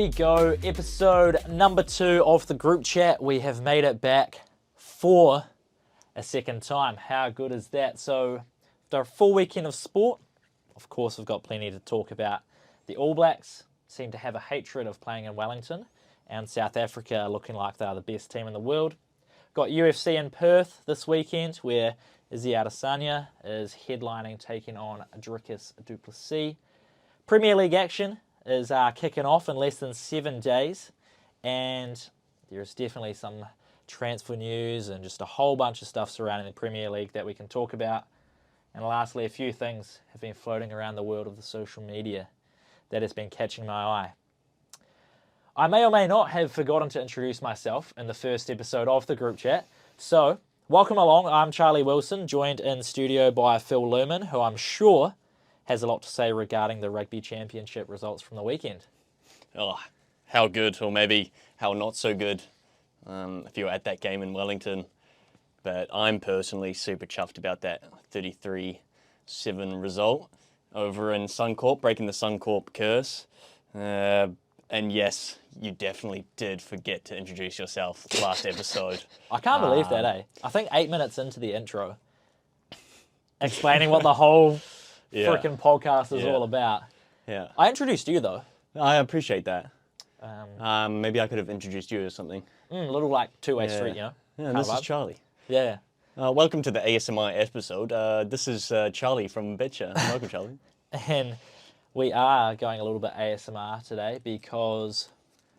we go. Episode number 2 of the group chat. We have made it back for a second time. How good is that? So, after a full weekend of sport, of course, we've got plenty to talk about. The All Blacks seem to have a hatred of playing in Wellington, and South Africa are looking like they are the best team in the world. Got UFC in Perth this weekend, where Izzy is headlining, taking on Dricus du Plessis. Premier League action is kicking off in less than 7 days, and there's definitely some transfer news and just a whole bunch of stuff surrounding the Premier League that we can talk about. And lastly, a few things have been floating around the world of the social media that has been catching my eye. I may or may not have forgotten to introduce myself in the first episode of the group chat, so welcome along. I'm Charlie Wilson, joined in studio by Phil Lumen, who I'm sure has a lot to say regarding the Rugby Championship results from the weekend. Oh, how good, or maybe how not so good, if you were at that game in Wellington. But I'm personally super chuffed about that 33-7 result over in Suncorp, breaking the Suncorp curse. And yes, you definitely did forget to introduce yourself last episode. I can't believe that, eh? I think 8 minutes into the intro, explaining what the whole freaking podcast is all about. Yeah. I introduced you, though. I appreciate that. Maybe I could have introduced you or something. A little like two-way street, you know? Yeah, and this is Charlie. Yeah. Welcome to the ASMR episode. This is Charlie from Betcha. Welcome, Charlie. And we are going a little bit ASMR today because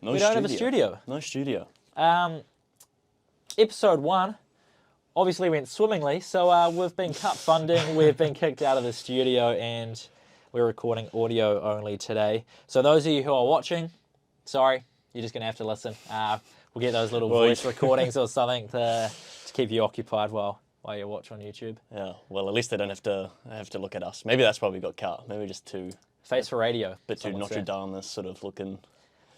we don't have a studio. No studio. Episode 1 obviously went swimmingly, so we've been cut funding, we've been kicked out of the studio, and we're recording audio only today. So those of you who are watching, sorry, you're just going to have to listen. We'll get those little voice recordings or something to keep you occupied while you watch on YouTube. Yeah, well, at least they don't have to look at us. Maybe that's why we got cut. Maybe just too... Face for radio. Bit too Notre Dame sort of looking.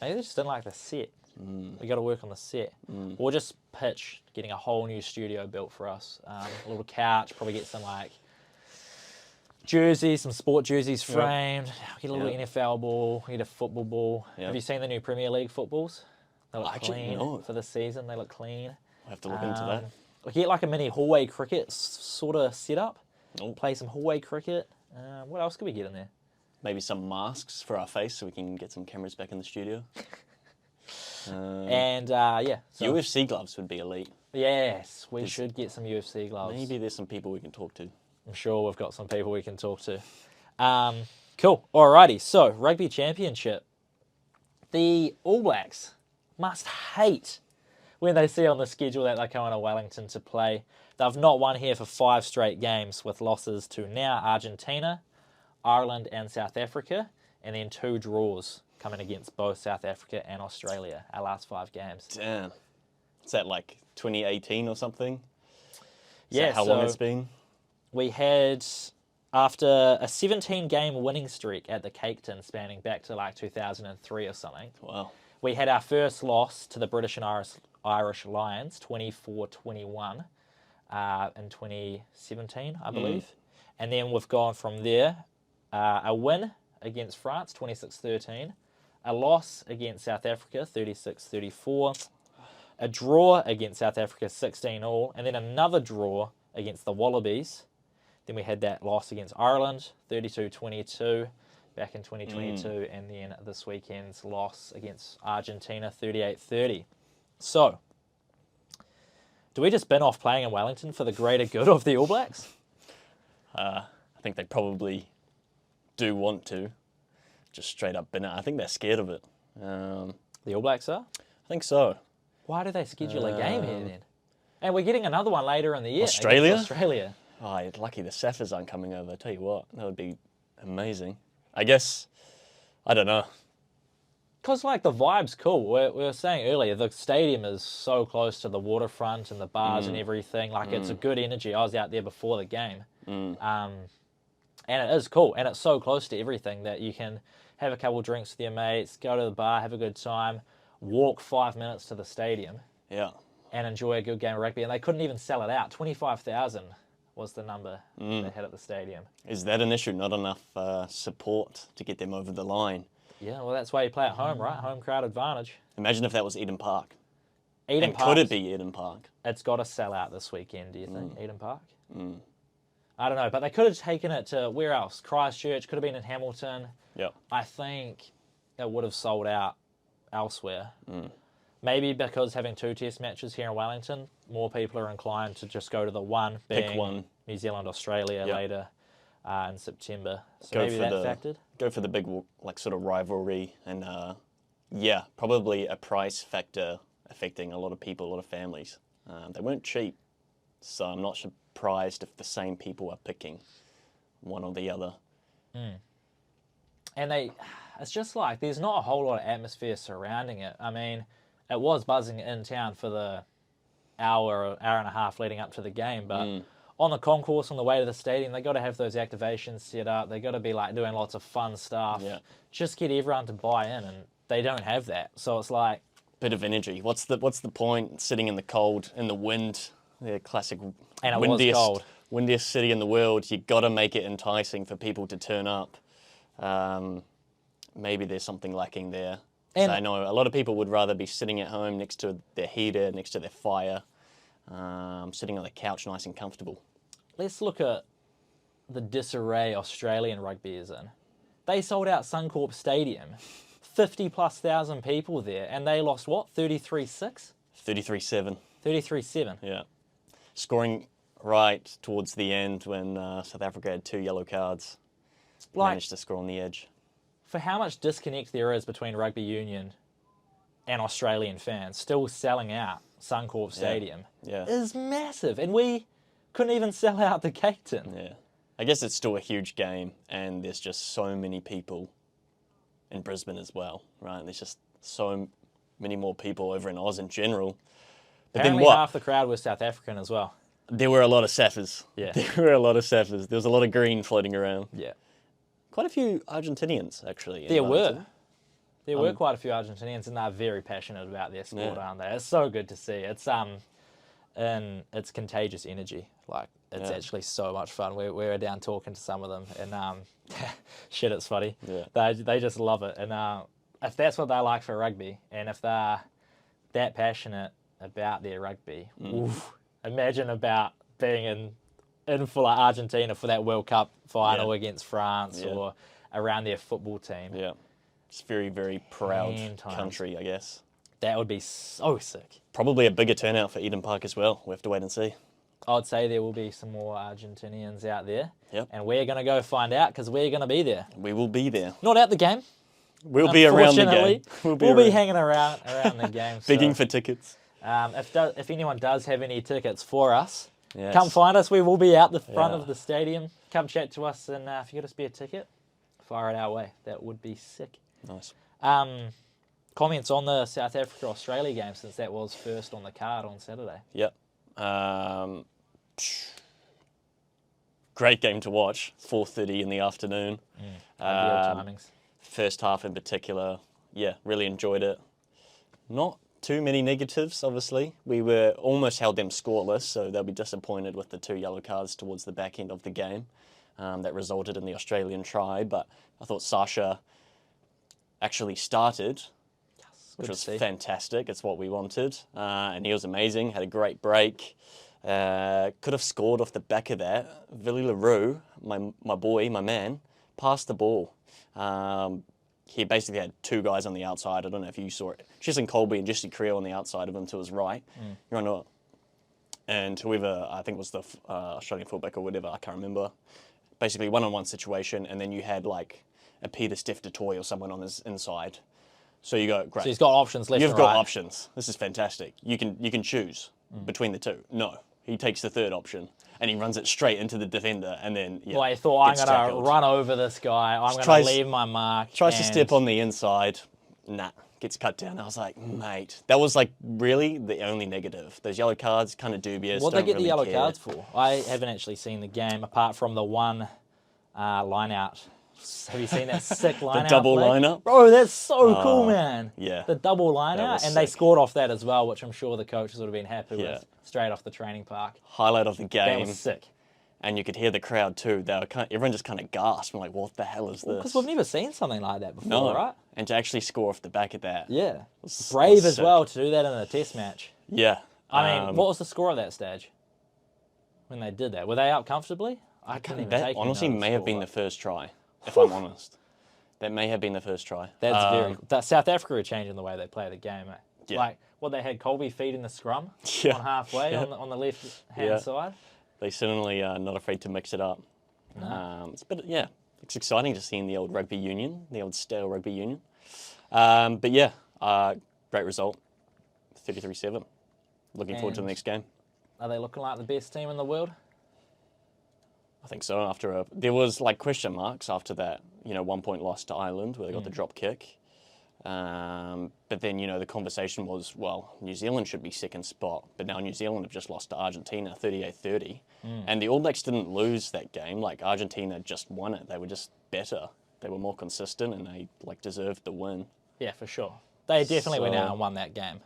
Maybe they just didn't like the set. We got to work on the set. Or just pitch getting a whole new studio built for us. A little couch, probably get some like jerseys, some sport jerseys framed. Get a little NFL ball, get a football ball. Have you seen the new Premier League footballs? They look clean for the season. They look clean. I have to look into that. We get like a mini hallway cricket sort of setup. Play some hallway cricket. What else could we get in there? Maybe some masks for our face so we can get some cameras back in the studio. So UFC gloves would be elite. Yes, we should get some UFC gloves. Maybe there's some people we can talk to. I'm sure we've got some people we can talk to. Cool. Alrighty, so Rugby Championship. The All Blacks must hate when they see on the schedule that they're going to Wellington to play. They've not won here for 5 straight games, with losses to now Argentina, Ireland and South Africa, and then 2 draws coming against both South Africa and Australia, our last 5 games. Damn. Is that like 2018 or something? Yeah, how long it's been? We had, after a 17-game winning streak at the Cape Town spanning back to like 2003 or something. Wow. We had our first loss to the British and Irish Lions, 24-21, in 2017, I believe. And then we've gone from there, a win against France, 26-13, a loss against South Africa, 36-34, a draw against South Africa, 16-all, and then another draw against the Wallabies. Then we had that loss against Ireland, 32-22, back in 2022, and then this weekend's loss against Argentina, 38-30. So, do we just bin off playing in Wellington for the greater good of the All Blacks? I think they probably do want to. Just straight up bin it. I think they're scared of it. The All Blacks are? I think so. Why do they schedule a game here then? And we're getting another one later in the year. Australia? Australia. Oh, you're lucky the Saffers aren't coming over. I tell you what, that would be amazing. I guess, I don't know. Because, like, the vibe's cool. We were saying earlier, the stadium is so close to the waterfront and the bars and everything. Like, it's a good energy. I was out there before the game. And it is cool. And it's so close to everything that you can have a couple drinks with your mates, go to the bar, have a good time, walk 5 minutes to the stadium. Yeah. And enjoy a good game of rugby. And they couldn't even sell it out. 25,000 was the number they had at the stadium. Is that an issue? Not enough support to get them over the line? Yeah, well, that's why you play at home, right? Home crowd advantage. Imagine if that was Eden Park. Eden And Park. could it be Eden Park? It's got to sell out this weekend, do you think, Eden Park? I don't know, but they could have taken it to where else? Christchurch, could have been in Hamilton. Yep. I think it would have sold out elsewhere. Maybe because having 2 test matches here in Wellington, more people are inclined to just go to the one, Pick being one. New Zealand, Australia later in September. So Go maybe for that the- factored. Go for the big, like, sort of rivalry and, yeah, probably a price factor affecting a lot of people, a lot of families. They weren't cheap, so I'm not surprised if the same people are picking one or the other. And it's just like, there's not a whole lot of atmosphere surrounding it. I mean, it was buzzing in town for the hour and a half leading up to the game, but on the concourse on the way to the stadium, they got to have those activations set up. They got to be like doing lots of fun stuff. Yeah. Just get everyone to buy in, and they don't have that. So it's like, Bit of energy. What's the point sitting in the cold, in the wind, the classic And it was cold. windiest city in the world? You got to make it enticing for people to turn up. Maybe there's something lacking there. And So I know a lot of people would rather be sitting at home next to their heater, next to their fire, sitting on the couch nice and comfortable. let's look at the disarray Australian rugby is in. They sold out Suncorp Stadium, 50,000+ people there, and they lost what, 33-6? 33-7. 33-7. Yeah. Scoring right towards the end when South Africa had 2 yellow cards. Like, Managed to score on the edge. for how much disconnect there is between rugby union and Australian fans still selling out Suncorp Stadium Yeah. is massive. And we couldn't even sell out the Caton. Yeah. I guess it's still a huge game, and there's just so many people in Brisbane as well, right? There's just so many more people over in Oz in general. But Apparently then what? half the crowd was South African as well. There were a lot of Safas. Yeah. There were a lot of Safas. There was a lot of green floating around. Yeah. Quite a few Argentinians, actually. in There were. Wellington. There were quite a few Argentinians, and they're very passionate about their sport, Yeah. aren't they? It's so good to see. And it's contagious energy. Like, it's Yeah. actually so much fun. We were down talking to some of them, and shit, it's funny. Yeah. They just love it. And if that's what they like for rugby, and if they're that passionate about their rugby, oof, imagine about being in for like Argentina for that World Cup final against France or around their football team. Yeah. It's very, very proud Ten times. country, I guess. That would be so sick. Probably a bigger turnout for Eden Park as well. We'll have to wait and see. I'd say there will be some more Argentinians out there. Yep. And we're going to go find out because we're going to be there. We will be there. Not at the game. We'll be around the Unfortunately, game. We'll be around. hanging around the game. Begging so, for tickets. if anyone does have any tickets for us, Yes. come find us. We will be out the front Yeah. of the stadium. Come chat to us, and if you got a spare ticket, fire it our way. That would be sick. Nice. Comments on the South Africa-Australia game, since that was first on the card on Saturday. Yep. Great game to watch. 4:30 in the afternoon. Ideal timings. First half in particular, yeah, really enjoyed it. Not too many negatives, obviously. We were almost held them scoreless, so they'll be disappointed with the 2 yellow cards towards the back end of the game. That resulted in the Australian try, but I thought Sasha actually started, which Good was to see. fantastic. It's what we wanted. And he was amazing, had a great break. Could have scored off the back of that. Billy LaRue, my boy, my man, passed the ball. He basically had 2 guys on the outside. I don't know if you saw it. Jason Colby and Jesse Creel on the outside of him to his right. You're on a, and whoever, I think was the Australian fullback or whatever, I can't remember. Basically one-on-one situation, and then you had like a Peter Steph DeToy or someone on his inside. So you go, great. So he's got options left You've and got right. options. This is fantastic. You can choose between the 2. No, he takes the 3rd option and he runs it straight into the defender, and then Well, I thought, I'm gets going to tackled. run over this guy. I'm going Tries- to leave my mark. Tries to and step on the inside. Nah, gets cut down. I was like, mate, that was like really the only negative. Those yellow cards, kind of dubious. What they don't get the really yellow care. cards for? I haven't actually seen the game apart from the one line out. Have you seen that sick line out? double play? line up? Bro, that's so cool, man. yeah. The double line That out, was and they sick. scored off that as well, which I'm sure the coaches would have been happy Yeah. with straight off the training park. Highlight of the That game. was sick. and you could hear the crowd too. Everyone just kind of gasped. I'm like, what the hell is this? Because we've never seen something like that before, No. right? And to actually score off the back of that. Yeah. was Brave as sick. well to do that in a test match. Yeah. I mean, what was the score at that stage when they did that? Were they up comfortably? I couldn't even That take honestly any notice may have score, been the but first try, if I'm honest. That may have been the first try. That's South Africa are changing the way they play the game. Eh? Yeah. Like, they had Colby feeding the scrum Yeah. on halfway Yeah. on the left-hand Yeah. side. They certainly are not afraid to mix it up. But yeah, it's exciting to see in the old rugby union, the old stale rugby union. But yeah, great result, 33-7. Looking forward to the And- next game. Are they looking like the best team in the world? I think so. There was like question marks after that, 1 point loss to Ireland where they got the drop kick. But then, the conversation was, well, New Zealand should be second spot, but now New Zealand have just lost to Argentina 38-30. And the All Blacks didn't lose that game. Like, Argentina just won it. They were just better. They were more consistent and they deserved the win. Yeah, for sure. They definitely went out and won that game.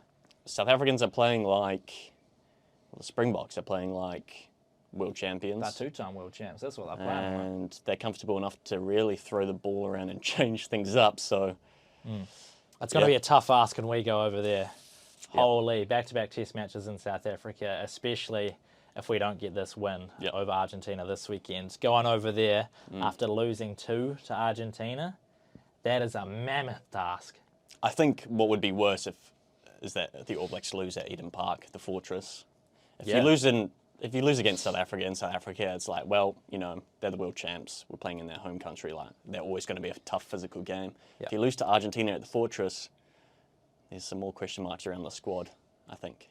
South Africans are playing the Springboks are playing like world champions. They're two-time world champs. That's what they're playing. Like. And they're comfortable enough to really throw the ball around and change things up. So It's going to be a tough ask when we go over there. Holy, back-to-back test matches in South Africa, especially if we don't get this win over Argentina this weekend. Going over there after losing 2 to Argentina, that is a mammoth task. I think what would be worse is that the All Blacks lose at Eden Park, the fortress. If you lose against South Africa in South Africa, it's like, well, they're the world champs. We're playing in their home country. Like, they're always going to be a tough physical game. Yep. If you lose to Argentina at the fortress, there's some more question marks around the squad, I think.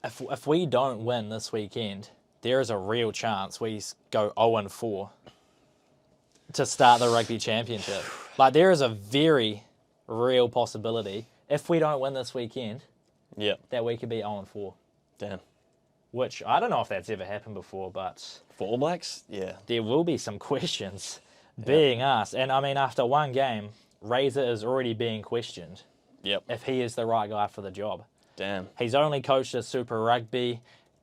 If we don't win this weekend, there is a real chance we go 0-4 to start the Rugby Championship. Like, there is a very real possibility, if we don't win this weekend, that we could be 0-4. Damn. Which, I don't know if that's ever happened before, but For All Blacks? Yeah. there will be some questions being asked. And, I mean, after one game, Razor is already being questioned Yep. if he is the right guy for the job. Damn. He's only coached at Super Rugby.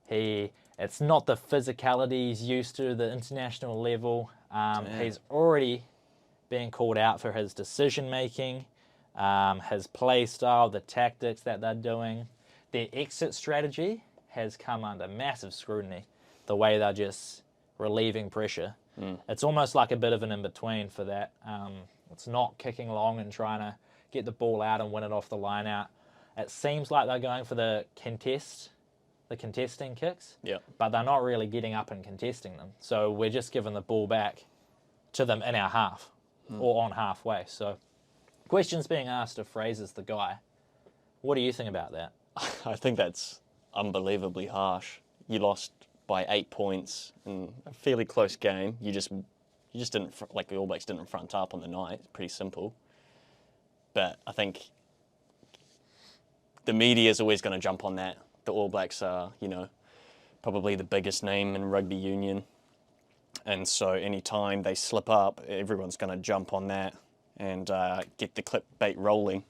It's not the physicality he's used to, the international level. He's already being called out for his decision-making, his play style, the tactics that they're doing. Their exit strategy has come under massive scrutiny, the way they're just relieving pressure. It's almost like a bit of an in-between for that. It's not kicking long and trying to get the ball out and win it off the line out. It seems like they're going for the contesting kicks, but they're not really getting up and contesting them. So we're just giving the ball back to them in our half or on halfway. So questions being asked if Fraser's the guy. What do you think about that? I think that's unbelievably harsh. You lost by 8 points in a fairly close game. You just didn't, like the All Blacks didn't front up on the night. Pretty simple. But I think the media is always going to jump on that. The All Blacks are, probably the biggest name in rugby union. And so any time they slip up, everyone's going to jump on that and get the clickbait rolling.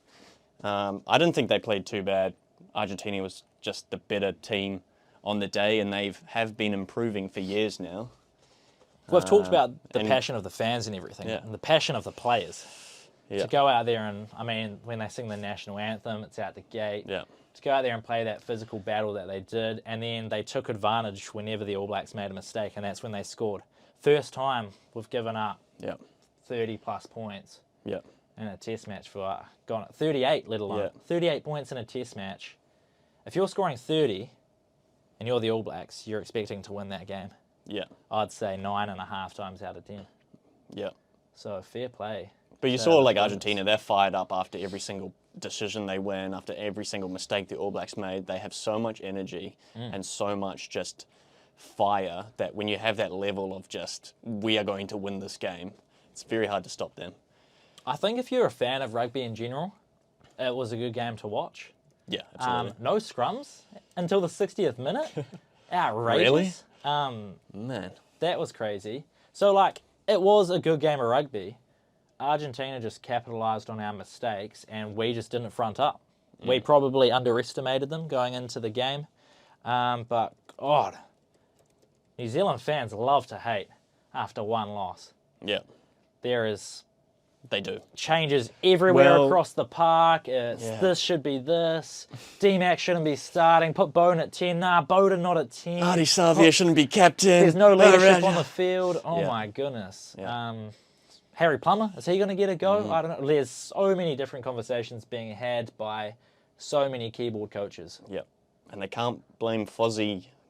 I didn't think they played too bad. Argentina was just the better team on the day, and have been improving for years now. We've talked about the passion of the fans and everything, and the passion of the players. To go out there and, I mean, when they sing the national anthem, it's out the gate. To go out there and play that physical battle that they did, and then they took advantage whenever the All Blacks made a mistake, and that's when they scored. First time we've given up 30-plus points in a test match for, 38 let alone. 38 points in a test match. If you're scoring 30 and you're the All Blacks, you're expecting to win that game. I'd say 9.5 times out of 10. So fair play. But you saw like Argentina, they're fired up after every single decision they win, after every single mistake the All Blacks made. They have so much energy and so much just fire that when you have that level of just, we are going to win this game, it's very hard to stop them. I think if you're a fan of rugby in general, it was a good game to watch. Absolutely. No scrums until the 60th minute. Outrageous. Really? Man. That was crazy. So, like, it was a good game of rugby. Argentina just capitalised on our mistakes, and we just didn't front up. We probably underestimated them going into the game. But, God, New Zealand fans love to hate after one loss. Yeah, There is they do. changes everywhere Well, across the park. It's this should be this. D-Mac shouldn't be starting. Put Bowden at 10. Nah, Bowden not at 10. Artie Savia shouldn't be captain. There's no leadership on the field. Oh Yeah. my goodness. Yeah. Harry Plummer, is he going to get a go? I don't know. There's so many different conversations being had by so many keyboard coaches. Yep. And they can't blame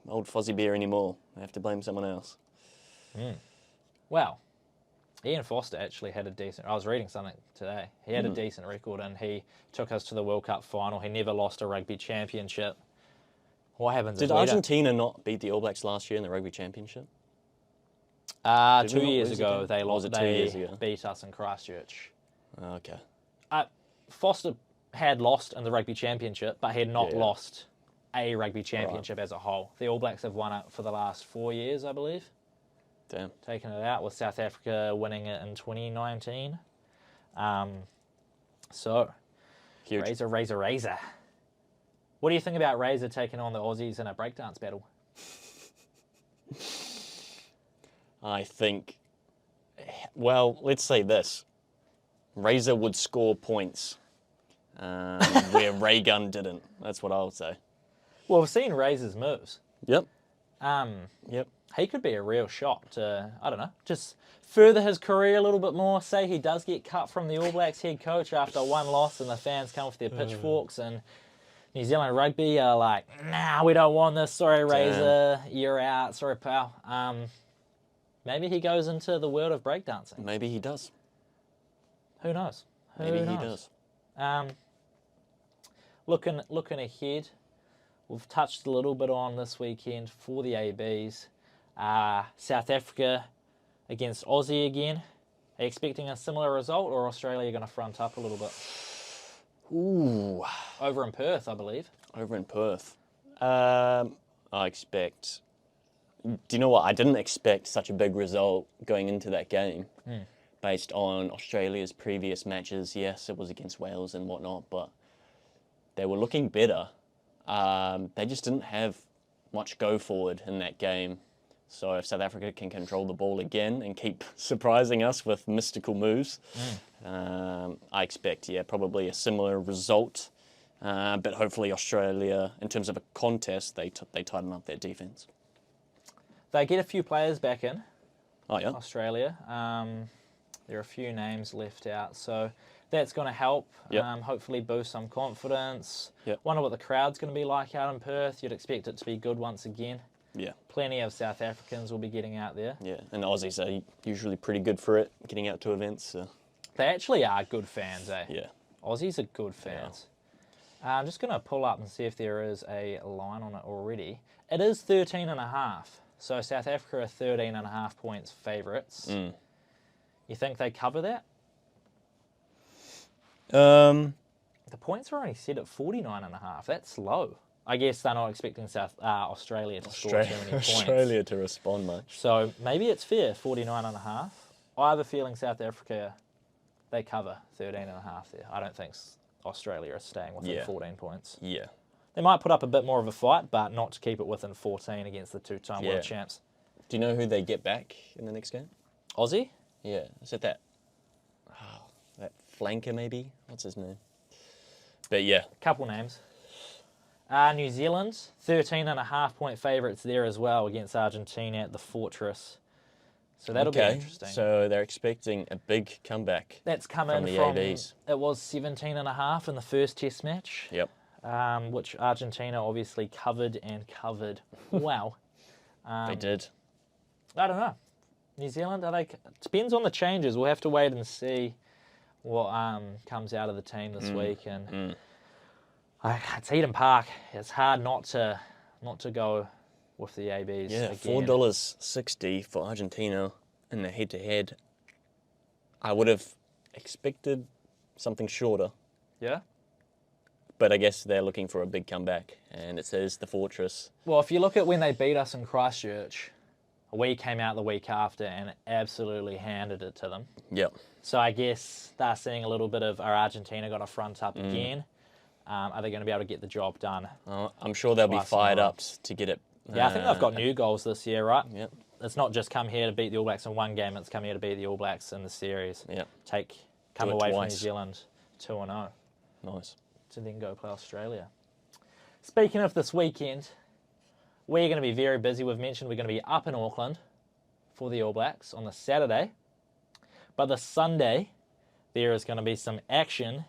old Fozzie Bear anymore. They have to blame someone else. Well, Ian Foster actually had a decent... I was reading something today. He had a decent record and he took us to the World Cup final. He never lost a Rugby Championship. What happens Did if we don't- Argentina not beat the All Blacks last year in the Rugby Championship? 2 we not years lose ago, again? they Or was lost. it 2 years They ago? beat us in Christchurch. Okay. Foster had lost in the Rugby Championship, but he had not Yeah. lost a Rugby Championship as a whole. The All Blacks have won it for the last 4 years, I believe. Damn. Taking it out with South Africa winning it in 2019. So, Huge. Razor. What do you think about Razor taking on the Aussies in a breakdance battle? I think, well, let's say this. Razor would score points where Raygun didn't. That's what I would say. Well, we've seen Razor's moves. Yep. Yep. He could be a real shot to, I don't know, just further his career a little bit more. Say he does get cut from the All Blacks head coach after one loss and the fans come with their pitchforks and New Zealand Rugby are like, nah, we don't want this. Sorry, Razor, you're out. Sorry, pal. Maybe he goes into the world of breakdancing. Maybe he does. Who knows? Maybe Who he knows? does. Looking ahead, we've touched a little bit on this weekend for the ABs. South Africa against Aussie again. Are you expecting a similar result, or Australia going to front up a little bit? Ooh. Over in Perth, I believe. Over in Perth. I expect... Do you know what? I didn't expect such a big result going into that game based on Australia's previous matches. Yes, it was against Wales and whatnot, but they were looking better. They just didn't have much go forward in that game. So if South Africa can control the ball again and keep surprising us with mystical moves, I expect, probably a similar result. But hopefully Australia, in terms of a contest, they tighten up their defence. They get a few players back in, Oh, yeah? Australia. There are a few names left out, so that's going to help. Yep. Hopefully boost some confidence. Yep. Wonder what the crowd's going to be like out in Perth. You'd expect it to be good once again. Yeah. Plenty of South Africans will be getting out there. Yeah, and Aussies are usually pretty good for it, getting out to events. So. They actually are good fans, eh? Yeah. Aussies are good fans. I'm just going to pull up and see if there is a line on it already. It is 13.5. So South Africa are 13.5 points favourites. You think they cover that? The points are only set at 49.5. That's low. I guess they're not expecting Australia to score too many points. Australia to respond much. So maybe it's fair, 49.5. I have a feeling South Africa, they cover 13.5 there. I don't think Australia is staying within 14 points. Yeah. They might put up a bit more of a fight, but not to keep it within 14 against the two-time world champs. Do you know who they get back in the next game? Aussie? Yeah. Is it that flanker maybe? What's his name? But yeah. Couple names. New Zealand, 13.5 point favourites there as well against Argentina at the Fortress. So that'll be interesting. So they're expecting a big comeback. That's coming from the from ABs. It was 17.5 in the first Test match. Yep. Which Argentina obviously covered and covered. Wow. They did. I don't know. New Zealand, depends on the changes. We'll have to wait and see what comes out of the team this week. And it's Eden Park. It's hard not to go with the ABs. Yeah, again. $4.60 for Argentina in the head-to-head. I would have expected something shorter. Yeah? But I guess they're looking for a big comeback, and it says the Fortress. Well, if you look at when they beat us in Christchurch, we came out the week after and absolutely handed it to them. Yep. So I guess they're seeing a little bit of, are Argentina got to front up again? Are they going to be able to get the job done? I'm sure they'll be fired up to get it Yeah, I think they've got new goals this year, right? Yep. It's not just come here to beat the All Blacks in one game, it's come here to beat the All Blacks in the series. Yep. Come Do it away from New twice. Zealand 2-0 Nice. to then go play Australia. Speaking of this weekend, we're going to be very busy. We've mentioned we're going to be up in Auckland for the All Blacks on the Saturday. But the Sunday, there is going to be some action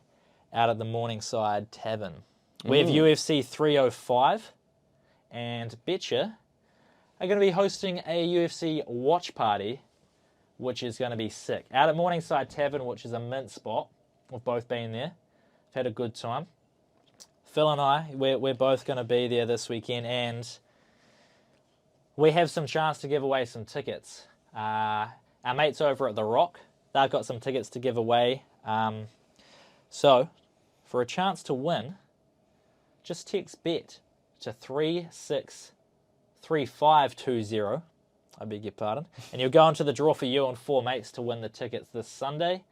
out at the Morningside Tavern. We have UFC 305 and Betcha are going to be hosting a UFC watch party, which is going to be sick. Out at Morningside Tavern, which is a mint spot. We've both been there. We've had a good time. Phil and I, we're both going to be there this weekend, and we have some chance to give away some tickets. Our mates over at The Rock, they've got some tickets to give away. So, for a chance to win, just text BET to 363520. I beg your pardon. And you'll go into the draw for you and 4 mates to win the tickets this Sunday.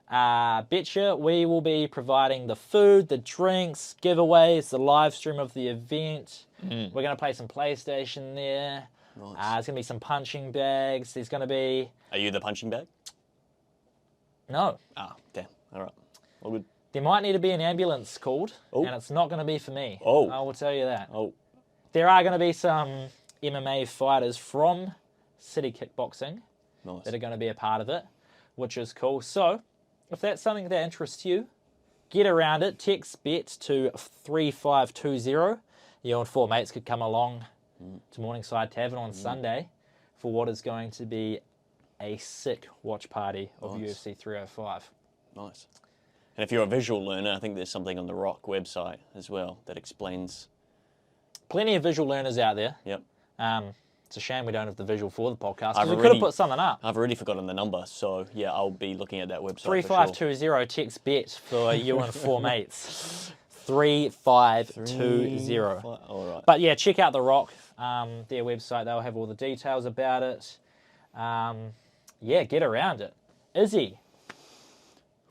Betcha, we will be providing the food, the drinks, giveaways, the live stream of the event. We're going to play some PlayStation there. Nice. There's going to be some punching bags. There's going to be... Are you the punching bag? No. Ah, damn. All right. All good. There might need to be an ambulance called, Oh. and it's not going to be for me. Oh. I will tell you that. Oh. There are going to be some MMA fighters from City Kickboxing Nice. that are going to be a part of it, which is cool. So, if that's something that interests you, get around it. Text BET to 3520. You and 4 mates could come along to Morningside Tavern on Sunday for what is going to be a sick watch party of Nice. UFC 305. Nice. And if you're a visual learner, I think there's something on the Rock website as well that explains. Plenty of visual learners out there. Yep. It's a shame we don't have the visual for the podcast, I've because we could already- have put something up. I've already forgotten the number, so yeah, I'll be looking at that website. 3520, text BET for you and 4 mates. 3520. All right. But yeah, check out The Rock, their website. They'll have all the details about it. Yeah, get around it. Izzy,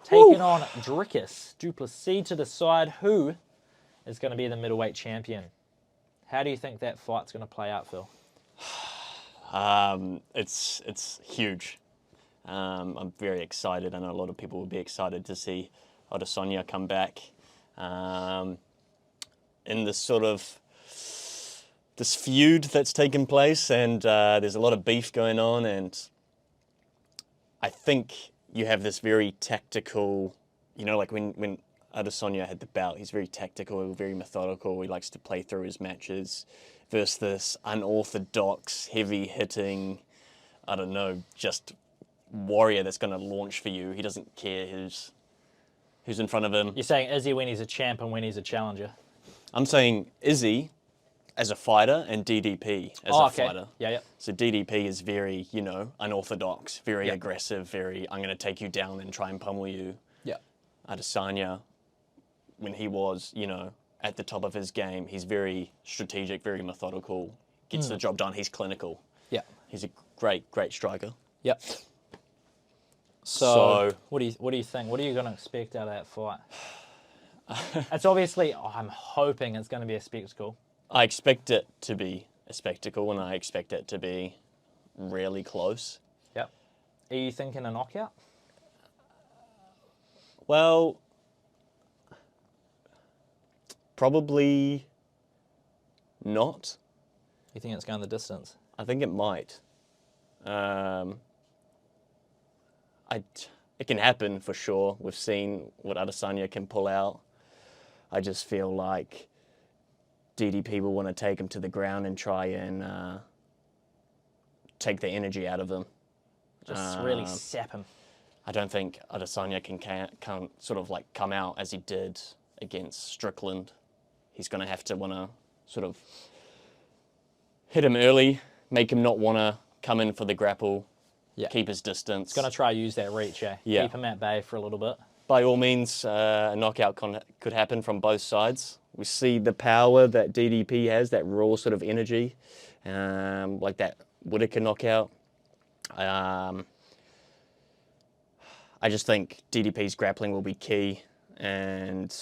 taking on Drickus Duplessis to decide who is going to be the middleweight champion. How do you think that fight's going to play out, Phil? It's huge. I'm very excited. I know a lot of people will be excited to see Adesanya come back. In this sort of this feud that's taken place, and there's a lot of beef going on, and I think you have this very tactical, like when Adesanya had the belt, he's very tactical, very methodical, he likes to play through his matches, versus this unorthodox, heavy-hitting, I don't know, just warrior that's going to launch for you. He doesn't care who's in front of him. You're saying Izzy when he's a champ and when he's a challenger? I'm saying Izzy as a fighter and DDP as a fighter. Yeah. So DDP is very, unorthodox, very aggressive, I'm going to take you down and try and pummel you. Yeah. Adesanya, when he was, at the top of his game, he's very strategic, very methodical, gets the job done, he's clinical. Yeah. He's a great strike. Yep. So what do you think? What are you going to expect out of that fight? It's obviously, I'm hoping it's going to be a spectacle. I expect it to be a spectacle, and I expect it to be really close. Yep. Are you thinking a knockout? Well, probably not. You think it's going the distance? I think it might. It can happen for sure. We've seen what Adesanya can pull out. I just feel like DDP will want to take him to the ground and try and take the energy out of him. Just really sap him. I don't think Adesanya can sort of like come out as he did against Strickland. He's going to have to want to sort of hit him early, make him not want to come in for the grapple, keep his distance. Going to try use that reach, Yeah. Keep him at bay for a little bit. By all means, a knockout could happen from both sides. We see the power that DDP has, that raw sort of energy, like that Whittaker knockout. I just think DDP's grappling will be key, and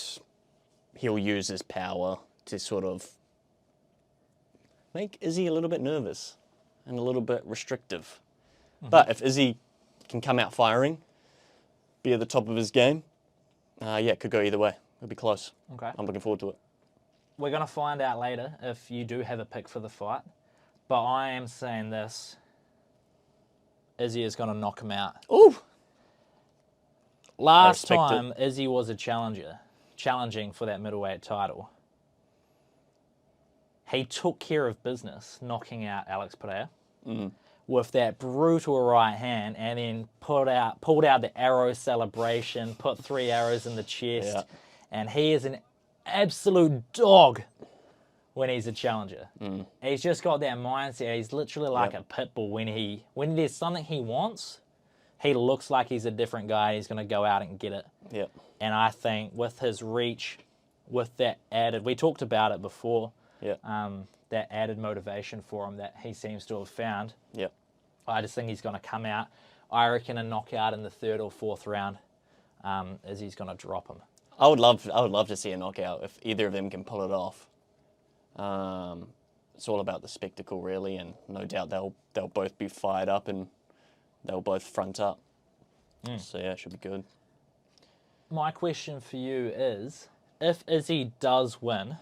he'll use his power to sort of make Izzy a little bit nervous and a little bit restrictive. But if Izzy can come out firing, be at the top of his game, yeah, it could go either way. It'll be close. Okay. I'm looking forward to it. We're going to find out later if you do have a pick for the fight. But I am saying this. Izzy is going to knock him out. Ooh! Last I respect time, Izzy was a challenger, challenging for that middleweight title. He took care of business, knocking out Alex Pereira with that brutal right hand, and then pulled out the arrow celebration, put 3 arrows in the chest, and he is an absolute dog when he's a challenger. He's just got that mindset. He's literally like a pit bull. When there's something he wants, he looks like he's a different guy. He's going to go out and get it. Yep. And I think with his reach, with that added, we talked about it before, that added motivation for him that he seems to have found. Yep. I just think he's going to come out, I reckon, a knockout in the 3rd or 4th round, as he's going to drop him. I would love to see a knockout if either of them can pull it off. It's all about the spectacle, really, and no doubt they'll both be fired up and they'll both front up. So yeah, it should be good. My question for you is, if Izzy does win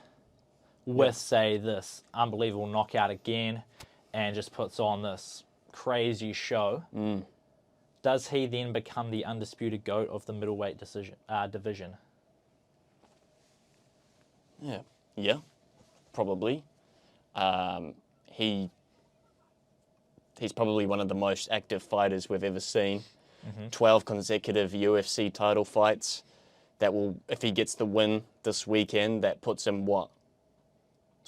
with, say, this unbelievable knockout again and just puts on this crazy show, does he then become the undisputed GOAT of the middleweight division? Yeah, probably. He's probably one of the most active fighters we've ever seen. 12 consecutive UFC title fights. That will, if he gets the win this weekend, that puts him what?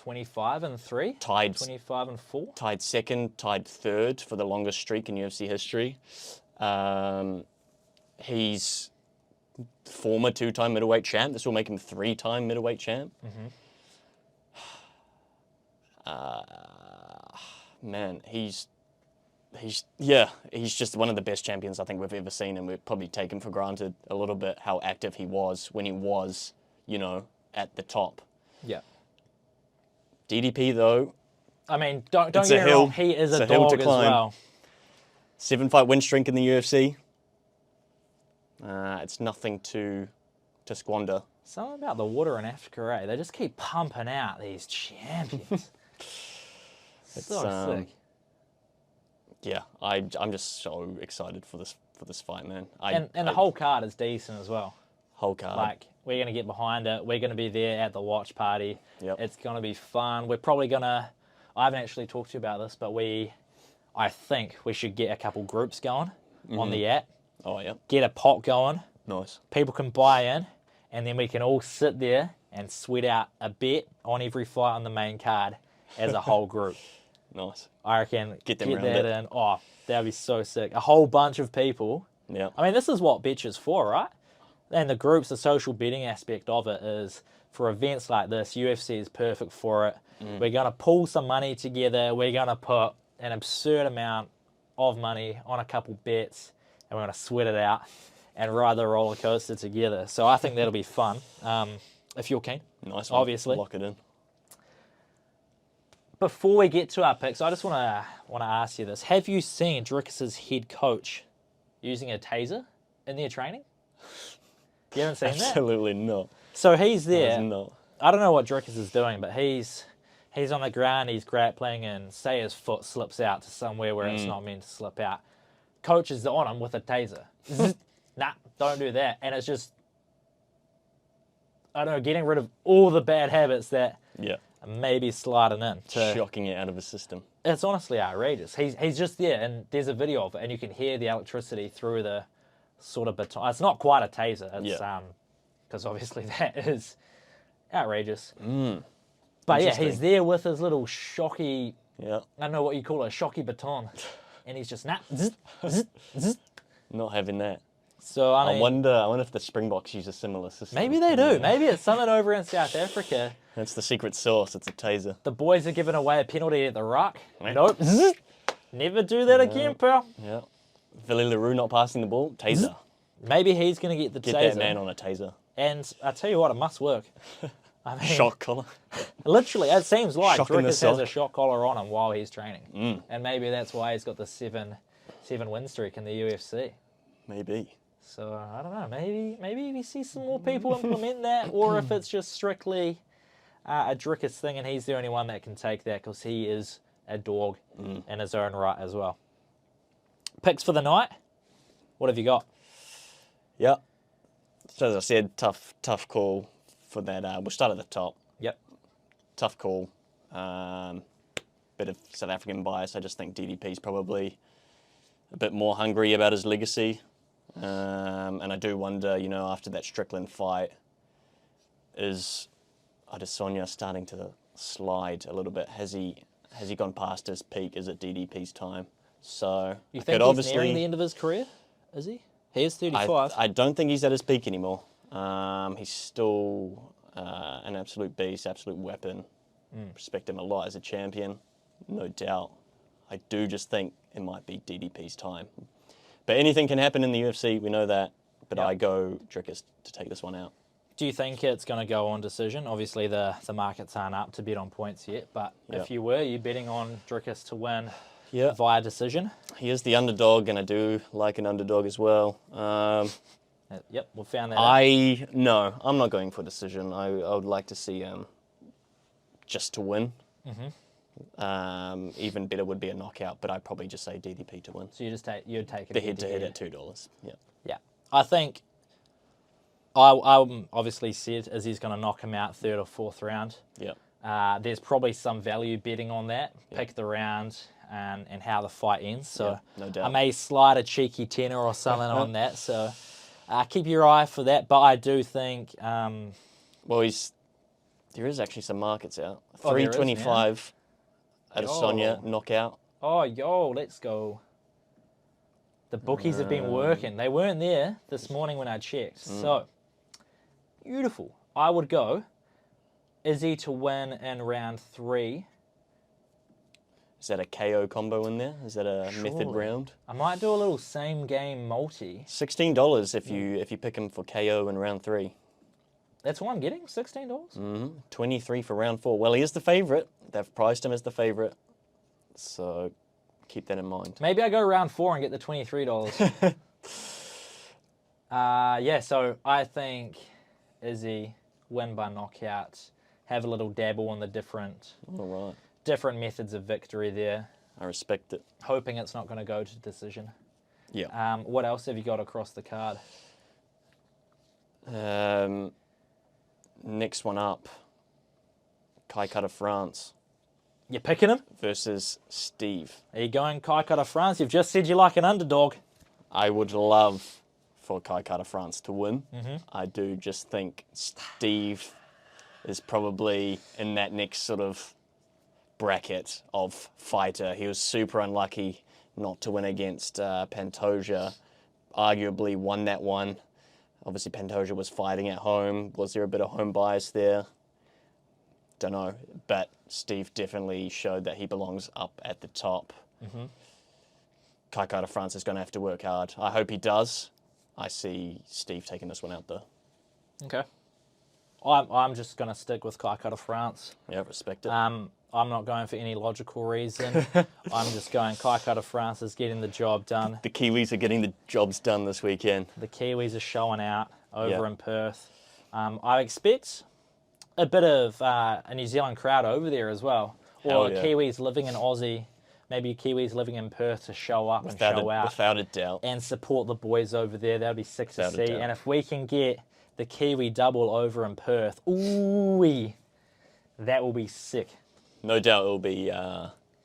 25-3? Tied 25-4? Tied second, tied third for the longest streak in UFC history. He's former 2-time middleweight champ. This will make him 3-time middleweight champ. Man, he's just one of the best champions I think we've ever seen, and we've probably taken for granted a little bit how active he was when he was, at the top. Yeah. DDP though, I mean, don't get me wrong, he is a dog as well. 7-fight win streak in the UFC. It's nothing to squander. Something about the water in Africa, eh? They just keep pumping out these champions. So sick. Yeah, I'm just so excited for this fight, man. And the whole card is decent as well. Whole card. Like, we're going to get behind it. We're going to be there at the watch party. Yep. It's going to be fun. We're probably going to... I haven't actually talked to you about this, but I think we should get a couple groups going on the app. Oh, yeah. Get a pot going. Nice. People can buy in, and then we can all sit there and sweat out a bet on every fight on the main card as a whole group. Nice. I reckon get that in. Oh, that'd be so sick. A whole bunch of people. Yeah. I mean, this is what Betch is for, right? And the groups, the social betting aspect of it is for events like this. UFC is perfect for it. We're going to pull some money together. We're going to put an absurd amount of money on a couple bets, and we're going to sweat it out and ride the roller coaster together. So I think that'll be fun. If you're keen. Nice one. Obviously. Lock it in. Before we get to our picks, I just want to ask you this. Have you seen Drickus' head coach using a taser in their training? You haven't seen that? Absolutely not. So he's there. No. I don't know what Drickus is doing, but he's on the ground, he's grappling, and say his foot slips out to somewhere where it's not meant to slip out. Coach is on him with a taser. Nah, don't do that. And it's just, I don't know, getting rid of all the bad habits that maybe sliding in. Shocking it out of his system. It's honestly outrageous. He's just there, and there's a video of it, and you can hear the electricity through the sort of baton. It's not quite a taser. It's because obviously that is outrageous. But yeah, he's there with his little shocky. I don't know what you call it, a shocky baton, and he's just not having that. So I mean, I wonder if the Springboks use a similar system. Maybe they do. Maybe it's something over in South Africa. That's the secret sauce. It's a taser. The boys are giving away a penalty at the ruck. Nope. Never do that again, pal. Yeah. Billy LaRue not passing the ball. Taser. Maybe he's going to get the taser. Get that man on a taser. And I tell you what, it must work. I mean, Shock collar. literally, it seems like Shock in the Drickus has a sock. shock collar on him while he's training. And maybe that's why he's got the seven win streak in the UFC. Maybe. So, I don't know, maybe we see some more people implement that, or if it's just strictly a Drickus thing and he's the only one that can take that because he is a dog in his own right as well. Picks for the night? What have you got? Yeah. So as I said, tough call for that. We'll start at the top. Yep. Tough call. Bit of South African bias. I just think DDP's probably a bit more hungry about his legacy. And I do wonder, after that Strickland fight, is Adesanya starting to slide a little bit? Has he gone past his peak? Is it DDP's time? So You think he's nearing the end of his career? Is he? He is 35. I don't think he's at his peak anymore. He's still an absolute beast, absolute weapon. Respect him a lot as a champion, no doubt. I do just think it might be DDP's time. But anything can happen in the UFC, we know that. But I go Drickus to take this one out. Do you think it's going to go on decision? Obviously, the markets aren't up to bet on points yet, but if you were, you betting on Drickus to win via decision? He is the underdog, and I do like an underdog as well. Yep, we found that out. No, I'm not going for decision. I would like to see just to win. Even better would be a knockout, but I'd probably just say DDP to win. So you'd take it The head-to-head at $2. Yeah. Yeah. I think I obviously said Izzy's going to knock him out third or fourth round. Yeah. There's probably some value betting on that. Pick the round and how the fight ends. So no doubt. I may slide a cheeky tenner or something on that. So keep your eye for that. But I do think... well, there is actually some markets out. Oh, there is, 325 at a Sonya knockout. Oh, let's go. The bookies have been working. They weren't there this morning when I checked. So, beautiful. I would go Izzy to win in round 3. Is that a KO combo in there? Is that a method Surely. round? I might do a little same game multi. $16 if you pick him for KO in round 3. That's what I'm getting, $16. 23 for round 4. Well, he is the favourite. They've priced him as the favourite. So keep that in mind. Maybe I go round 4 and get the $23. So I think Izzy win by knockout. Have a little dabble on the different methods of victory there. I respect it. Hoping it's not going to go to decision. Yeah. What else have you got across the card? Next one up, Kai Cutter France You're picking him? versus Steve. Are you going Kai Cutter France? You've just said you like an underdog. I would love for Kai Cutter France to win. I do just think Steve is probably in that next sort of bracket of fighter. He was super unlucky not to win against Pantoja. Arguably won that one. Obviously, Pantoja was fighting at home. Was there a bit of home bias there? Don't know. But Steve definitely showed that he belongs up at the top. Kai Cutter France is going to have to work hard. I hope he does. I see Steve taking this one out, though. Okay. I'm just going to stick with Kai Cutter France. Yeah, respect it. I'm not going for any logical reason. I'm just going Kai Cutter France is getting the job done. The Kiwis are getting the jobs done this weekend. The Kiwis are showing out over in Perth. I expect a bit of a New Zealand crowd over there as well. Or Kiwis living in Aussie, maybe Kiwis living in Perth to show up and show out. Without a doubt. And support the boys over there. That would be sick to Without a see. doubt. And if we can get the Kiwi double over in Perth, ooh, that will be sick. No doubt it will be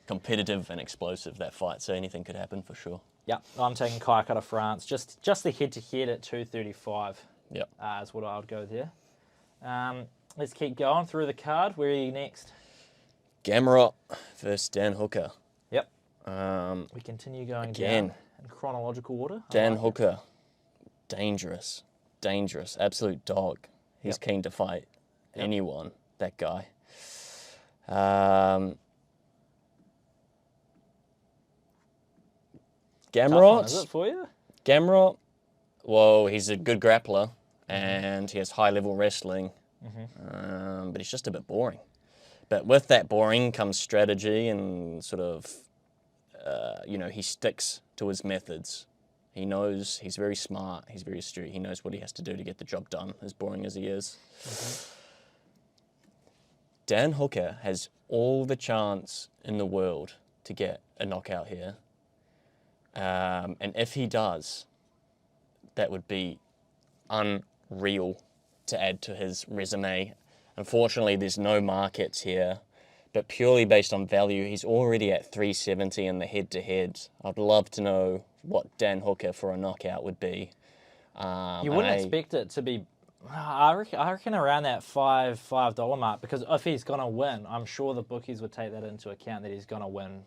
competitive and explosive, that fight, so anything could happen for sure. Yeah, I'm taking Kai Cutter France. Just the head-to-head at 235 Yep. is what I would go there. Let's keep going through the card. Where are you next? Gamrot versus Dan Hooker. Yep. We continue going again, down in chronological order. Dan Hooker, dangerous, absolute dog. He's keen to fight anyone, that guy. Gamrot, Is it for you? Gamrot, well, he's a good grappler and he has high-level wrestling, but he's just a bit boring. But with that boring comes strategy and sort of, he sticks to his methods. He knows, he's very smart, he's very astute, he knows what he has to do to get the job done, as boring as he is. Dan Hooker has all the chance in the world to get a knockout here. And if he does, that would be unreal to add to his resume. Unfortunately, there's no markets here, but purely based on value, he's already at 370 in the head-to-head. I'd love to know what Dan Hooker for a knockout would be. You wouldn't expect it to be, I reckon around that $5 mark, because if he's going to win, I'm sure the bookies would take that into account, that he's going to win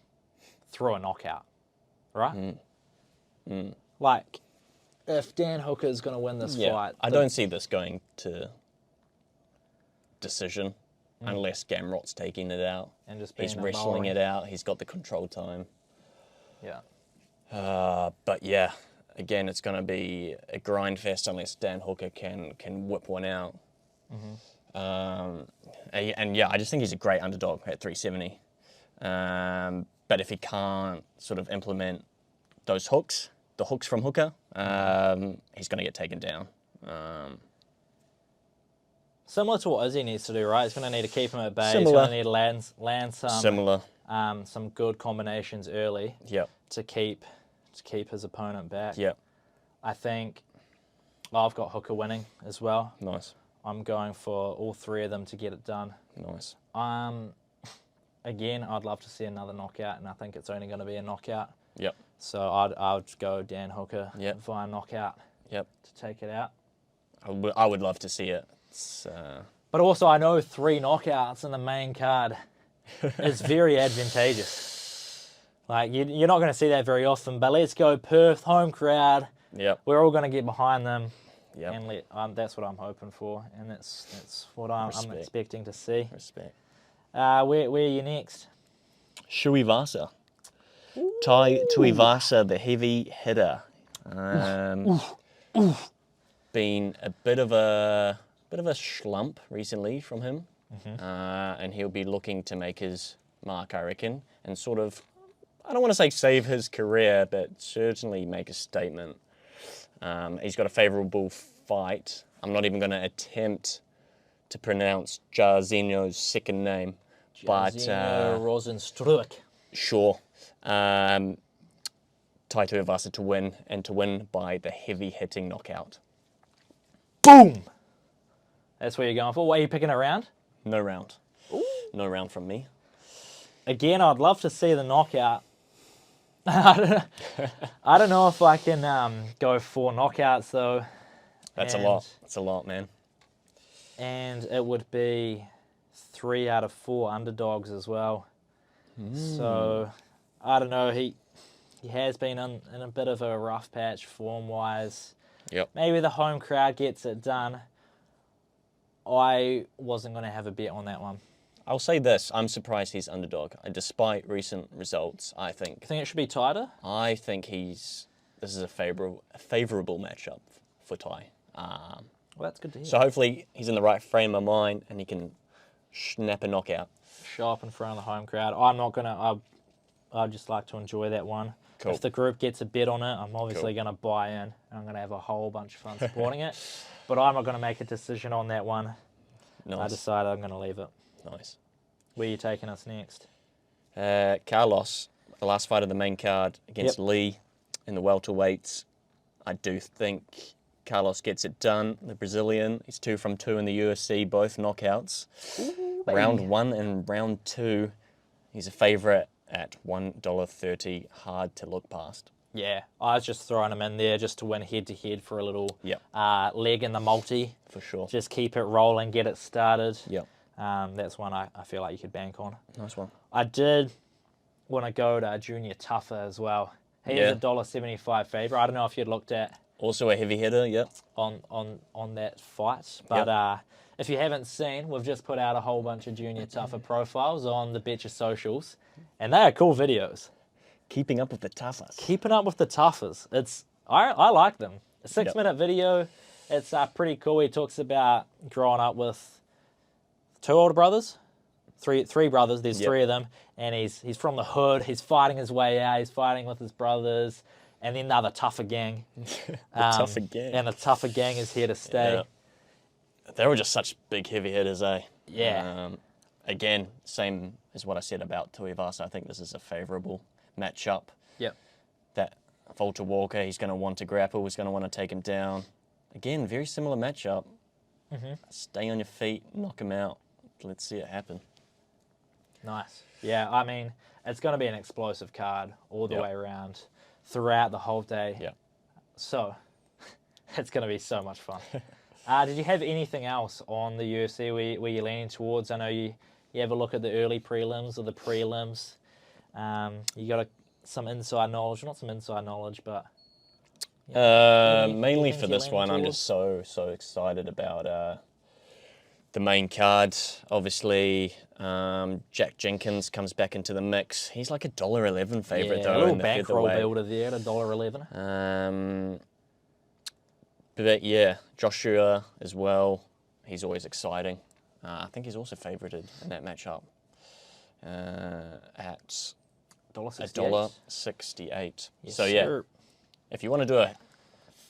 through a knockout, right? Like, if Dan Hooker is going to win this fight... I don't see this going to decision unless Gamrot's taking it out. And just he's wrestling it out. He's got the control time. Yeah. But yeah, again, it's going to be a grind fest unless Dan Hooker can whip one out. And yeah, I just think he's a great underdog at 370. But if he can't sort of implement those hooks, the hooks from Hooker, he's going to get taken down. Similar to what Izzy needs to do, right? He's going to need to keep him at bay. Similar. He's going to need to land some good combinations early. Yep. To keep his opponent back. Yep. I think I've got Hooker winning as well. Nice. I'm going for all three of them to get it done. Nice. Again, I'd love to see another knockout, and I think it's only going to be a knockout. Yep. So I'd go Dan Hooker via knockout. Yep. To take it out. I would love to see it. But also, I know 3 knockouts in the main card is very advantageous. Like, you're not going to see that very often, but let's go Perth, home crowd. Yep. We're all going to get behind them. Yep. And that's what I'm hoping for, and that's what I'm expecting to see. Respect. Where are you next? Shuivasa. Tai Tuivasa, the heavy hitter. Been a bit of a slump recently from him, and he'll be looking to make his mark, I reckon, and sort of, I don't want to say save his career, but certainly make a statement. He's got a favourable fight. I'm not even going to attempt to pronounce Jairzinho's second name, but Rosenstruck. Sure. Tai Tuivasa to win, and to win by the heavy hitting knockout. Boom! That's what you're going for. What are you picking around? No round. Ooh. No round from me. Again, I'd love to see the knockout. I don't know if I can go 4 knockouts, though. That's a lot. That's a lot, man. And it would be 3 out of 4 underdogs as well. So, I don't know. He has been in a bit of a rough patch form-wise. Yep. Maybe the home crowd gets it done. I wasn't going to have a bet on that one. I'll say this. I'm surprised he's underdog. Despite recent results, I think... You think it should be tighter? I think this is a favourable matchup for Tai. Well, that's good to hear. So hopefully he's in the right frame of mind and he can snap a knockout. Show up in front of the home crowd. I'm not going to... I'd just like to enjoy that one. Cool. If the group gets a bet on it, I'm obviously going to buy in. And I'm going to have a whole bunch of fun supporting it. But I'm not going to make a decision on that one. Nice. I decided I'm going to leave it. Nice. Where are you taking us next? Carlos, the last fight of the main card against Lee in the welterweights. I do think Carlos gets it done. The Brazilian, he's 2 from 2 in the UFC, both knockouts. Ooh, round 1 and round 2, he's a favourite at $1.30, hard to look past. Yeah, I was just throwing him in there just to win head-to-head for a little leg in the multi. For sure. Just keep it rolling, get it started. Yep. That's one I feel like you could bank on. Nice one. I did want to go to Junior Tafa as well. He is a $1.75 favourite. I don't know if you'd looked at... Also a heavy hitter, yep. On that fight. But if you haven't seen, we've just put out a whole bunch of Junior Tafa profiles on the Betcha socials. And they are cool videos. Keeping up with the Tafas. Keeping up with the Tafas. I like them. A 6-minute video. It's pretty cool. He talks about growing up with two older brothers, three brothers. There's Yep. three of them, and he's from the hood. He's fighting his way out. He's fighting with his brothers, and then the Tafa gang. Tafa gang. And the Tafa gang is here to stay. Yeah. They were just such big heavy hitters, eh? Yeah. Again, same as what I said about Tuivasa. I think this is a favourable matchup. Yep. That Walter Walker, he's going to want to grapple. He's going to want to take him down. Again, very similar matchup. Stay on your feet, knock him out. Let's see it happen. Nice. Yeah, I mean, it's going to be an explosive card all the Yep. way around throughout the whole day. Yeah. So, it's going to be so much fun. Did you have anything else on the UFC where you're leaning towards? I know you have a look at the early prelims or the prelims. You got some inside knowledge. Not some inside knowledge, but... Mainly things for you're this leaning one, I'm towards? just so excited about the main card. Obviously, Jack Jenkins comes back into the mix. He's like $1.11 favourite Yeah, a though little in the bankroll featherweight. builder there at $1.11. But yeah, Joshua as well. He's always exciting. I think he's also favoured in that matchup at $1.68. Yes, So yeah, sir. if you want to do a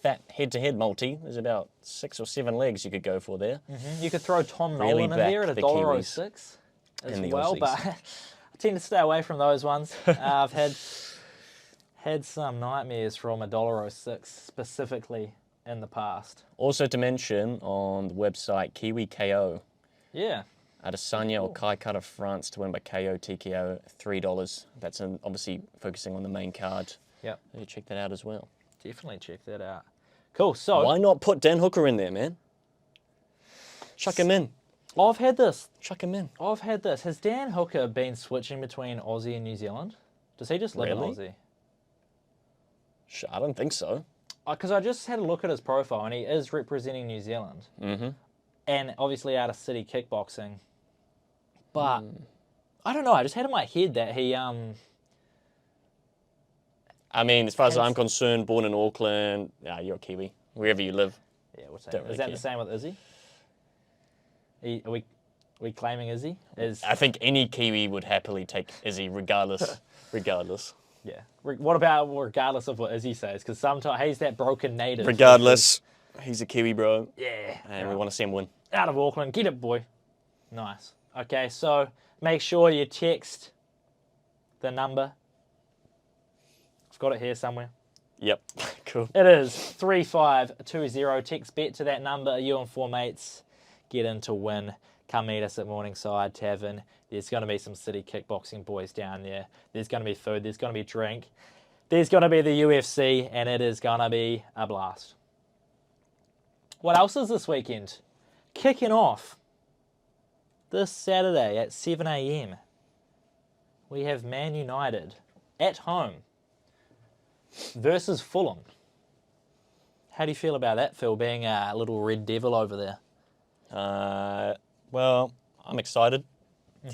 fat head-to-head multi, there's about 6 or 7 legs you could go for there. You could throw Tom Really Nolan in back there at the $1.06 as and the well, Aussies. but I tend to stay away from those ones. I've had some nightmares from $1.06 specifically in the past. Also to mention on the website, Kiwi KO. Yeah. Adesanya or Kai Kara France to win by KO TKO, $3. That's obviously focusing on the main card. Yep. You check that out as well. Definitely check that out. Cool. So Why not put Dan Hooker in there, man? Chuck him in. I've had this. Chuck him in. Has Dan Hooker been switching between Aussie and New Zealand? Does he just live Really? in Aussie? I don't think so. Because I just had a look at his profile and he is representing New Zealand. Mm-hmm. And obviously out of city kickboxing. But I don't know. I just had in my head that he I mean, as far as Has- I'm concerned, born in Auckland, you're a Kiwi, wherever you live. Yeah, we'll take Don't it. really Is that care. the same with Izzy? Are we claiming Izzy? I think any Kiwi would happily take Izzy regardless. Yeah. What about regardless of what Izzy says? Because sometimes he's that broken native. Regardless, he's a Kiwi, bro. Yeah. And we want to see him win. Out of Auckland. Get it, boy. Nice. Okay, so make sure you text the number. I've got it here somewhere. Yep, cool. It is 3520. Text bet to that number. You and 4 mates get in to win. Come meet us at Morningside Tavern. There's going to be some city kickboxing boys down there. There's going to be food. There's going to be drink. There's going to be the UFC, and it is going to be a blast. What else is this weekend? Kicking off this Saturday at 7 a.m. We have Man United at home versus Fulham. How do you feel about that, Phil, being a little red devil over there? Well, I'm excited for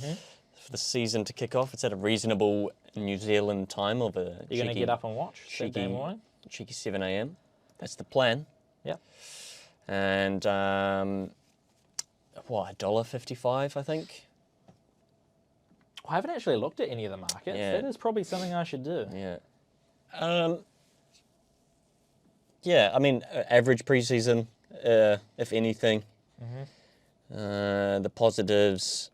the season to kick off. It's at a reasonable New Zealand time of a You're going to get up and watch Saturday cheeky, morning? cheeky 7 a.m. That's the plan. Yep. And $1.55, I think. I haven't actually looked at any of the markets. Yeah. That is probably something I should do. Yeah. Yeah, I mean, average preseason, if anything. The positives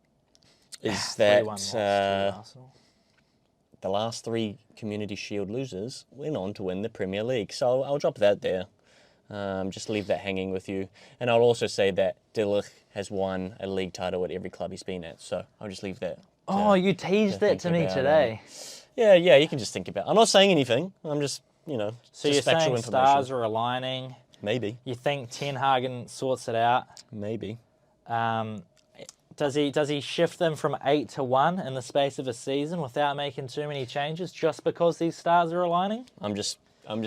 is that 3-1 loss to Arsenal. the last 3 Community Shield losers went on to win the Premier League. So I'll drop that there. Just leave that hanging with you. And I'll also say that Dillich has won a league title at every club he's been at. So I'll just leave that. Oh, you teased that think to me about, today. Yeah, you can just think about it. I'm not saying anything. I'm just, So you're just factual saying information. stars are aligning. Maybe. You think Ten Hagen sorts it out. Maybe. Does he shift them from 8 to 1 in the space of a season without making too many changes just because these stars are aligning? I'm just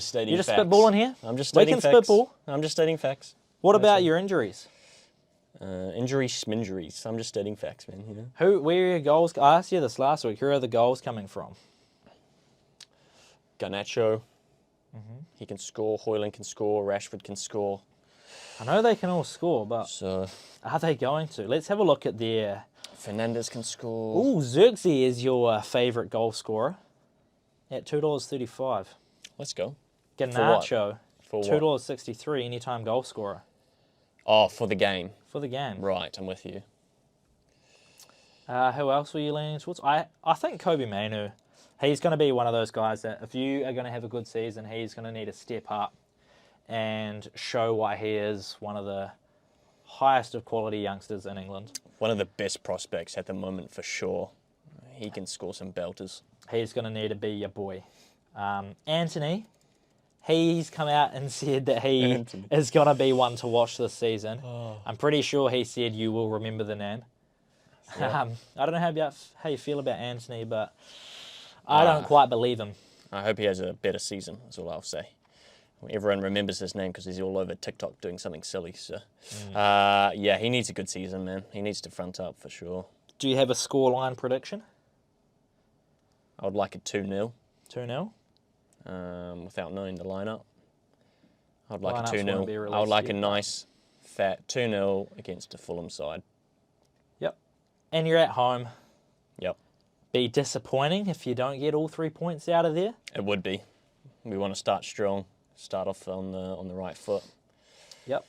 stating You're just facts. spitballing here? I'm just We stating can facts. spitball. I'm just stating facts. What about your injuries? Injuries, sminjuries. I'm just stating facts, man. Where are your goals? I asked you this last week. Where are the goals coming from? Garnacho. He can score. Hoyland can score. Rashford can score. I know they can all score, but So are they going to? Let's have a look at their... Fernandez can score. Ooh, Xerxes is your favourite goal scorer at $2.35. Let's go. Garnacho, For what? $2.63, anytime goal scorer Oh, for the game. for the game. Right, I'm with you. Who else were you leaning towards? I think Kobe Mainu. He's going to be one of those guys that if you are going to have a good season, he's going to need to step up and show why he is one of the highest of quality youngsters in England. One of the best prospects at the moment for sure. He can score some belters. He's going to need to be your boy. Anthony, he's come out and said that he is going to be one to watch this season. Oh. I'm pretty sure he said you will remember the name. Yeah. I don't know how you feel about Anthony, but I don't quite believe him. I hope he has a better season, that's all I'll say. Everyone remembers his name because he's all over TikTok doing something silly. So, yeah, he needs a good season, man. He needs to front up for sure. Do you have a scoreline prediction? I would like a 2-0. 2-0? Without knowing the lineup. I'd like Lineups a won't be 2-0. I released would like yet. a nice, fat 2-0 against a Fulham side. Yep. And you're at home. Yep, Be disappointing if you don't get all 3 points out of there. it would be. We want to start strong, start off on the right foot. Yep.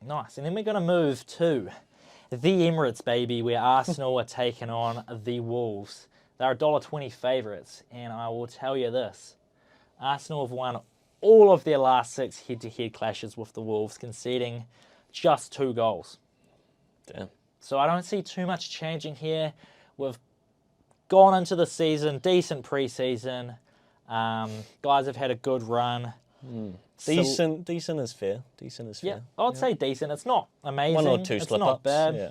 Nice. And then we're going to move to the Emirates, baby, where Arsenal are taking on the Wolves. They're $1.20 favourites, and I will tell you this. Arsenal have won all of their last 6 head-to-head clashes with the Wolves, conceding just 2 goals. Damn. So I don't see too much changing here. We've gone into the season, decent pre-season. Guys have had a good run. Decent is fair. Decent is Yeah, fair. I'd say decent. It's not amazing. One or two it's slip-ups. not bad. Yeah.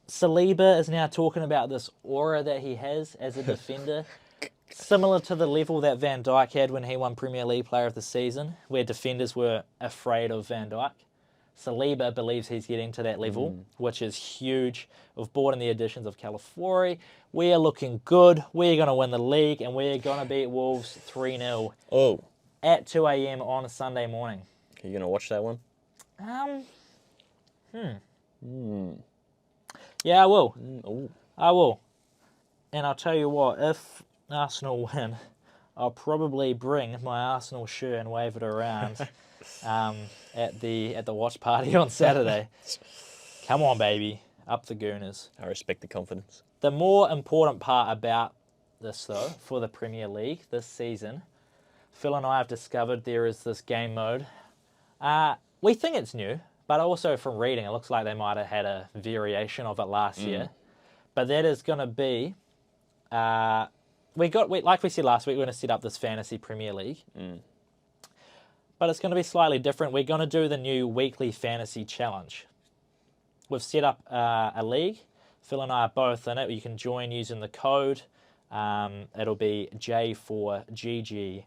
Saliba is now talking about this aura that he has as a defender, similar to the level that Van Dijk had when he won Premier League Player of the Season, where defenders were afraid of Van Dijk. Saliba believes he's getting to that level, which is huge. We've brought in the additions of Calafiori. We're looking good. We're going to win the league, and we're going to beat Wolves 3-0 Oh, at 2 a.m. on a Sunday morning. are you going to watch that one? Yeah, I will. Oh. I will. And I'll tell you what, if Arsenal win, I'll probably bring my Arsenal shirt and wave it around at the watch party on Saturday. Come on, baby. Up the Gooners. I respect the confidence. The more important part about this, though, for the Premier League this season, Phil and I have discovered there is this game mode. We think it's new, but also from reading, it looks like they might have had a variation of it last year. But that is going to be, like we said last week, we're going to set up this fantasy Premier League. But it's going to be slightly different. We're going to do the new weekly fantasy challenge. We've set up a league. Phil and I are both in it. You can join using the code. It'll be J4GGEH.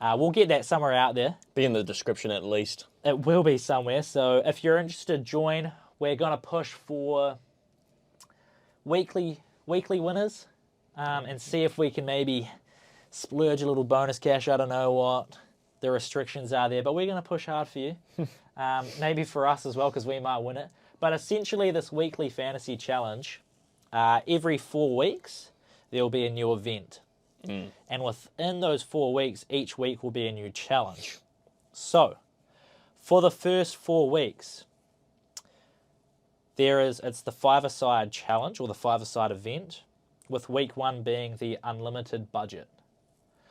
We'll get that somewhere out there. Be in the description at least. It will be somewhere. So if you're interested, join. We're going to push for weekly winners and see if we can maybe splurge a little bonus cash. I don't know what the restrictions are there, but we're going to push hard for you. Maybe for us as well, because we might win it. But essentially, this weekly fantasy challenge, every 4 weeks, there will be a new event. And within those 4 weeks, each week will be a new challenge. So, for the first 4 weeks, it's the 5-a-side challenge, or the 5-a-side event, with week 1 being the unlimited budget.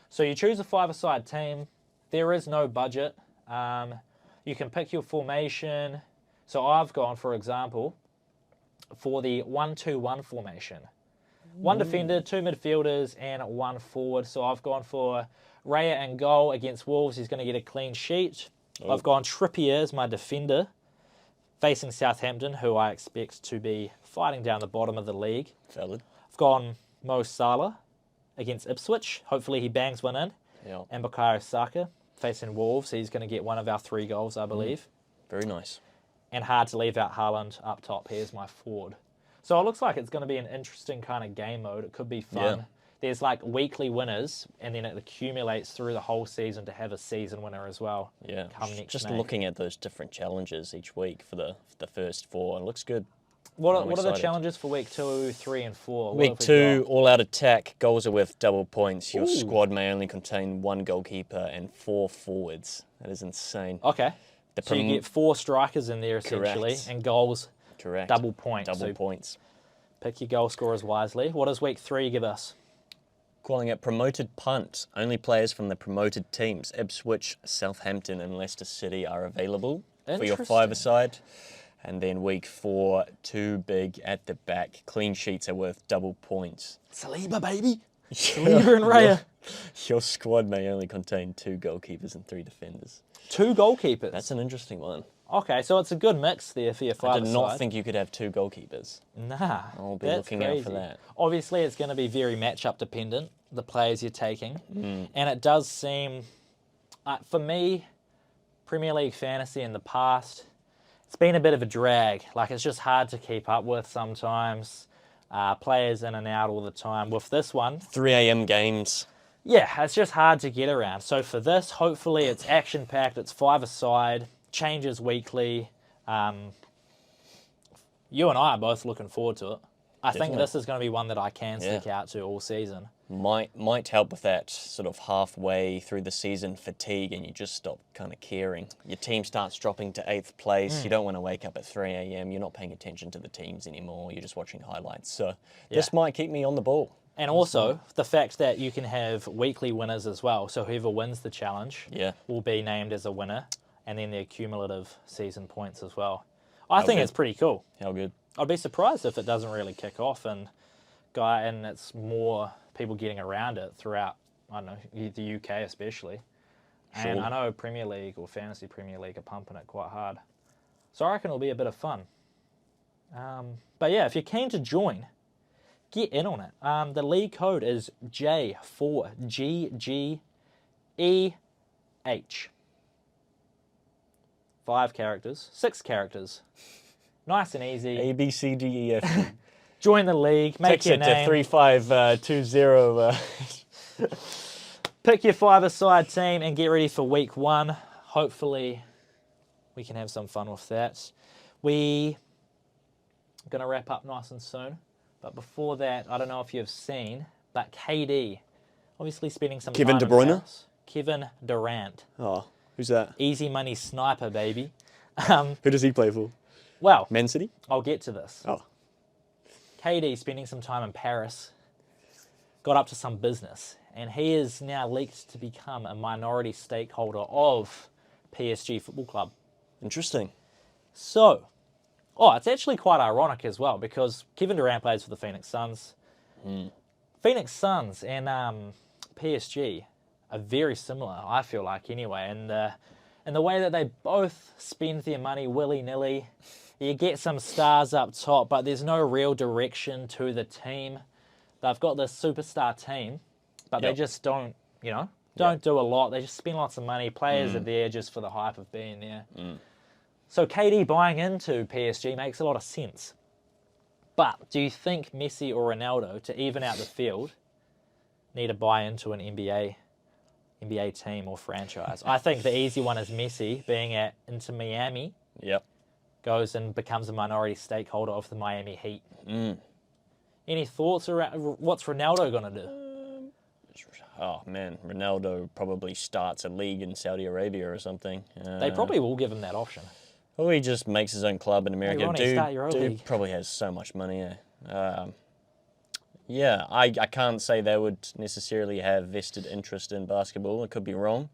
So you choose a 5-a-side team. There is no budget. You can pick your formation. So I've gone, for example, for the 1-2-1 formation. 1 defender, 2 midfielders, and 1 forward. So I've gone for Raya in goal against Wolves. He's going to get a clean sheet. I've gone Trippier as my defender, facing Southampton, who I expect to be fighting down the bottom of the league. Valid. I've gone Mo Salah against Ipswich. Hopefully he bangs one in. Yeah. And Bukayo Saka facing Wolves. He's going to get one of our 3 goals, I believe. Very nice. And hard to leave out Haaland up top. Here's my forward. So it looks like it's going to be an interesting kind of game mode. It could be fun there's like weekly winners, and then it accumulates through the whole season to have a season winner as well. Yeah, come next just May. looking at those different challenges each week for the first 4, it looks good. What I'm are the excited. challenges for week 2, 3, and 4? What Week have we 2, got? all out attack, goals are worth double points. Your Ooh. squad may only contain 1 goalkeeper and 4 forwards. That is insane. Okay. The So you get 4 strikers in there essentially, Correct. and goals Correct. double points. Double So points. pick your goal scorers wisely. What does week 3 give us? Calling it promoted punt. Only players from the promoted teams, Ipswich, Southampton and Leicester City are available for your Interesting. 5-a-side. And then week 4, 2 big at the back. Clean sheets are worth double points. Saliba, baby. Saliba and Raya. Your squad may only contain 2 goalkeepers and 3 defenders. 2 goalkeepers. That's an interesting one. Okay, so it's a good mix there for your I 5-a-side. did not think you could have 2 goalkeepers. Nah, I'll be that's looking out for crazy. that. Obviously, it's going to be very matchup dependent, the players you're taking. Mm. And it does seem, for me, Premier League fantasy in the past, it's been a bit of a drag. Like, it's just hard to keep up with sometimes. Players in and out all the time. With this one, 3 a.m. games. yeah, it's just hard to get around. So for this, hopefully it's action-packed, it's 5-a-side, changes weekly. You and I are both looking forward to it. I think Definitely. this is going to be one that I can stick out to all season. Might help with that sort of halfway through the season fatigue, and you just stop kind of caring. Your team starts dropping to 8th place. You don't want to wake up at 3 a.m. You're not paying attention to the teams anymore. You're just watching highlights. So this might keep me on the ball. And also, the fact that you can have weekly winners as well. So whoever wins the challenge will be named as a winner, and then the cumulative season points as well. I think good. it's pretty cool. How good. I'd be surprised if it doesn't really kick off and it's more people getting around it throughout, I don't know, the UK especially. And Sure. I know Premier League or Fantasy Premier League are pumping it quite hard. So I reckon it'll be a bit of fun. But yeah, if you're keen to join, get in on it. The league code is J4GGEH. 5 characters, 6 characters. Nice and easy. A, B, C, D, E, F. Join the league, make Text your it to name, 3520. pick your 5-a-side team and get ready for week 1. Hopefully we can have some fun with that. We are going to wrap up nice and soon. But before that, I don't know if you've seen, but KD, obviously spending some Kevin time De Bruyne? in Paris. Kevin Durant. Oh, who's that? Easy money sniper, baby. Who does he play for? Well, Man City? I'll get to this. Oh. KD spending some time in Paris, got up to some business, and he is now leaked to become a minority stakeholder of PSG Football Club. Interesting. So, it's actually quite ironic as well, because Kevin Durant plays for the Phoenix Suns. Phoenix Suns and PSG are very similar, I feel like, anyway, and the way that they both spend their money willy-nilly. You get some stars up top, but there's no real direction to the team. They've got this superstar team, but they just don't do a lot. They just spend lots of money. Players are there just for the hype of being there. So KD buying into PSG makes a lot of sense. But do you think Messi or Ronaldo, to even out the field, need to buy into an NBA team or franchise? I think the easy one is Messi being at Inter Miami. Yep. Goes and becomes a minority stakeholder of the Miami Heat. Any thoughts around what's Ronaldo going to do? Oh, man. Ronaldo probably starts a league in Saudi Arabia or something. They probably will give him that option. Or he just makes his own club in America. Ronnie, start your own Dude league. probably has so much money. Yeah, I can't say they would necessarily have vested interest in basketball. I could be wrong.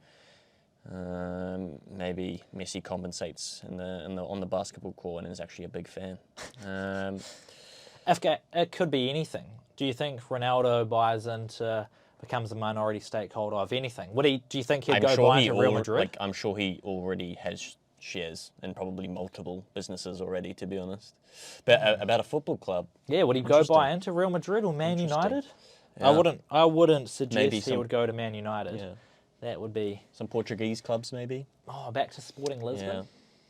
Maybe Messi compensates on the basketball court and is actually a big fan. It could be anything. Do you think Ronaldo buys into, becomes a minority stakeholder of anything? Do you think he'd buy into Real Madrid? I'm sure he already has shares in probably multiple businesses already, to be honest. But about a football club. Yeah, would he go buy into Real Madrid or Man United? Yeah. I wouldn't suggest Maybe he would go to Man United. Yeah. That would be Some Portuguese clubs, maybe. back to Sporting Lisbon.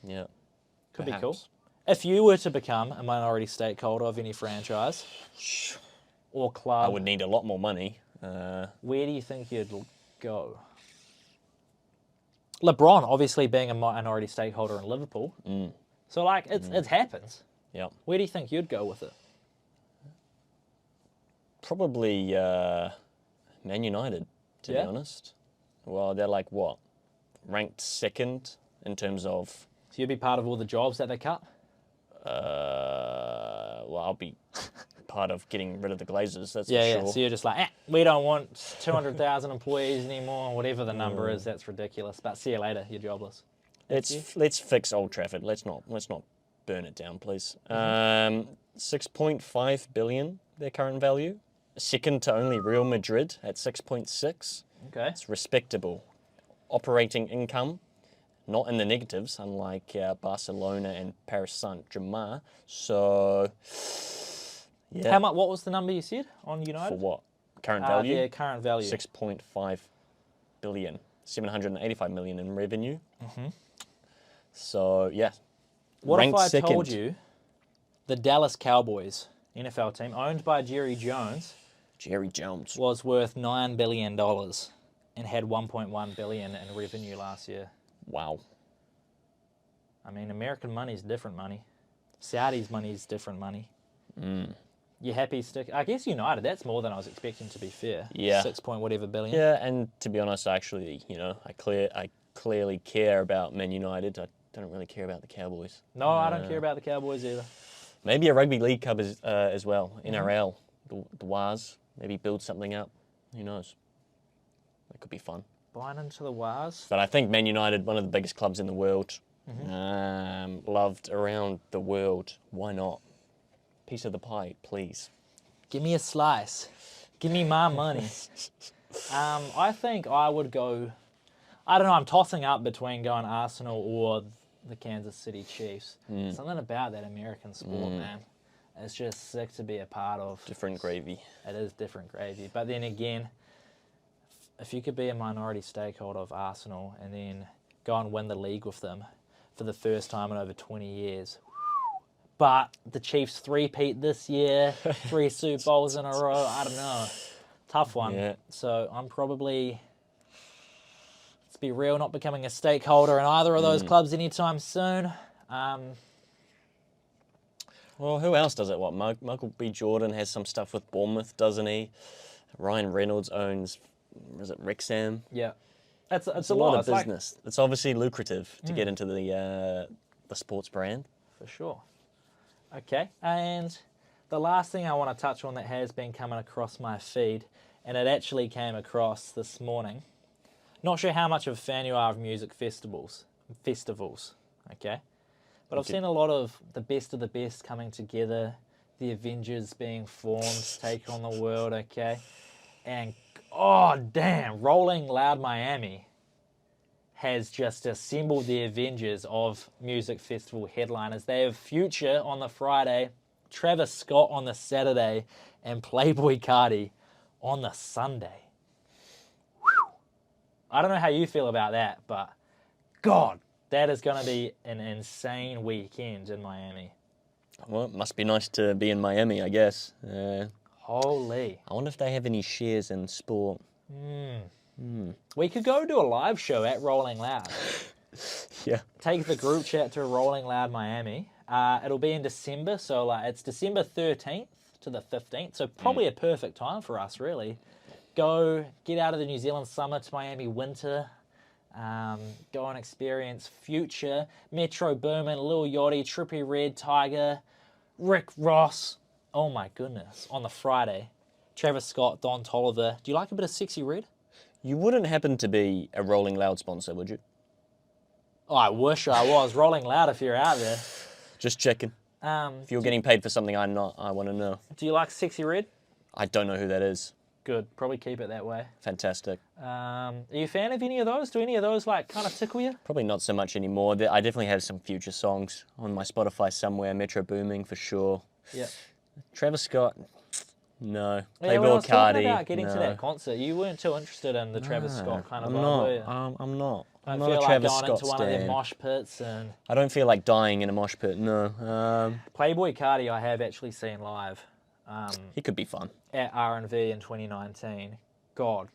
Yeah. Could be Perhaps. cool. If you were to become a minority stakeholder of any franchise or club, I would need a lot more money. Where do you think you'd go? LeBron, obviously being a minority stakeholder in Liverpool. So, like, it happens. Yeah. Where do you think you'd go with it? Probably Man United, to be honest. Well, they're like, what? Ranked second in terms of... So you'd be part of all the jobs that they cut? Well, I'll be part of getting rid of the Glazers, that's for Yeah, sure. so you're just like, we don't want 200,000 employees anymore, whatever the number is, that's ridiculous. But see you later, you're jobless. Let's fix Old Trafford. Let's not burn it down, please. 6.5 billion, their current value. Second to only Real Madrid at 6.6. Okay. It's respectable. Operating income, not in the negatives, unlike Barcelona and Paris Saint-Germain. So, yeah. How much? What was the number you said on United? For what? Current value? Yeah, current value. 6.5 billion. 785 million in revenue. So, yeah. What Ranked if I second. told you the Dallas Cowboys, NFL team, owned by Jerry Jones, was worth $9 billion and had 1.1 billion in revenue last year? Wow. I mean, American money is different money. Saudi's money is different money. You happy stick? I guess United, that's more than I was expecting, to be fair. Yeah. 6 point whatever billion. Yeah, and to be honest, actually, I clearly care about Man United. I don't really care about the Cowboys. No, I don't care about the Cowboys either. Maybe a rugby league club as well. NRL, the Waz. Maybe build something up. Who knows? That could be fun. Buying into the Waz. But I think Man United, one of the biggest clubs in the world, loved around the world. Why not? Piece of the pie, please. Give me a slice. Give me my money. I think I would go... I don't know, I'm tossing up between going Arsenal or the Kansas City Chiefs. Something about that American sport, man. It's just sick to be a part of. Different gravy. It is different gravy. But then again, if you could be a minority stakeholder of Arsenal and then go and win the league with them for the first time in over 20 years. But the Chiefs three-peat this year, 3 Super Bowls in a row. I don't know. Tough one. Yeah. So I'm probably, let's be real, not becoming a stakeholder in either of those clubs anytime soon. Well, who else does it? What, Michael B. Jordan has some stuff with Bournemouth, doesn't he? Ryan Reynolds owns, is it Wrexham? Yeah. It's a lot of business. It's obviously lucrative to get into the sports brand. For sure. Okay, and the last thing I want to touch on that has been coming across my feed, and it actually came across this morning. Not sure how much of a fan you are of music festivals, okay? But I've seen a lot of the best coming together, the Avengers being formed to take on the world, okay? And, oh, damn, Rolling Loud Miami has just assembled the Avengers of music festival headliners. They have Future on the Friday, Travis Scott on the Saturday, and Playboi Carti on the Sunday. Whew. I don't know how you feel about that, but God, that is going to be an insane weekend in Miami. Well, it must be nice to be in Miami, I guess. Holy. I wonder if they have any shares in sport. We could go do a live show at Rolling Loud. Yeah. Take the group chat to Rolling Loud Miami. It'll be in December, so it's December 13th to the 15th, so probably a perfect time for us, really. Go, get out of the New Zealand summer to Miami winter. Go and experience Future, Metro Boomin, Lil Yachty, Trippie Redd, Tiger, Rick Ross. Oh my goodness, on the Friday. Travis Scott, Don Toliver. Do you like a bit of Sexy Red? You wouldn't happen to be a Rolling Loud sponsor, would you? Oh, I wish I was. Rolling Loud if you're out there. Just checking. If you're getting paid for something I'm not, I want to know. Do you like Sexy Red? I don't know who that is. Good. Probably keep it that way. Fantastic. Are you a fan of any of those? Do any of those kind of tickle you? Probably not so much anymore. I definitely have some Future songs on my Spotify somewhere. Metro Booming for sure. Yeah. Travis Scott, no. Yeah, when I Playboi was talking Carti, about getting no. to that concert, you weren't too interested in the Travis Scott kind of I'm vibe, not. were you? I'm not. I I'm feel not a like Travis going Scott into one of them stan. mosh pits and... I don't feel like dying in a mosh pit, no. Playboi Carti I have actually seen live He could be fun. at R&V in 2019. God,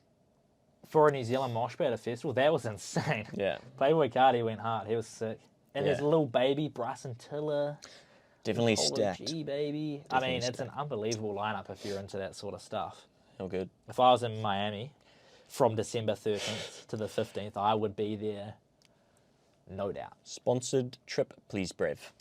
for a New Zealand mosh pit at a festival, that was insane. Yeah. Playboy Cardi went hard. He was sick. And there's a Yeah. little baby, Bryson Tiller. Definitely Polo stacked. G, baby. Definitely It's an stacked. unbelievable lineup if you're into that sort of stuff. How good. If I was in Miami from December 13th to the 15th, I would be there, no doubt. Sponsored trip, please, Brev.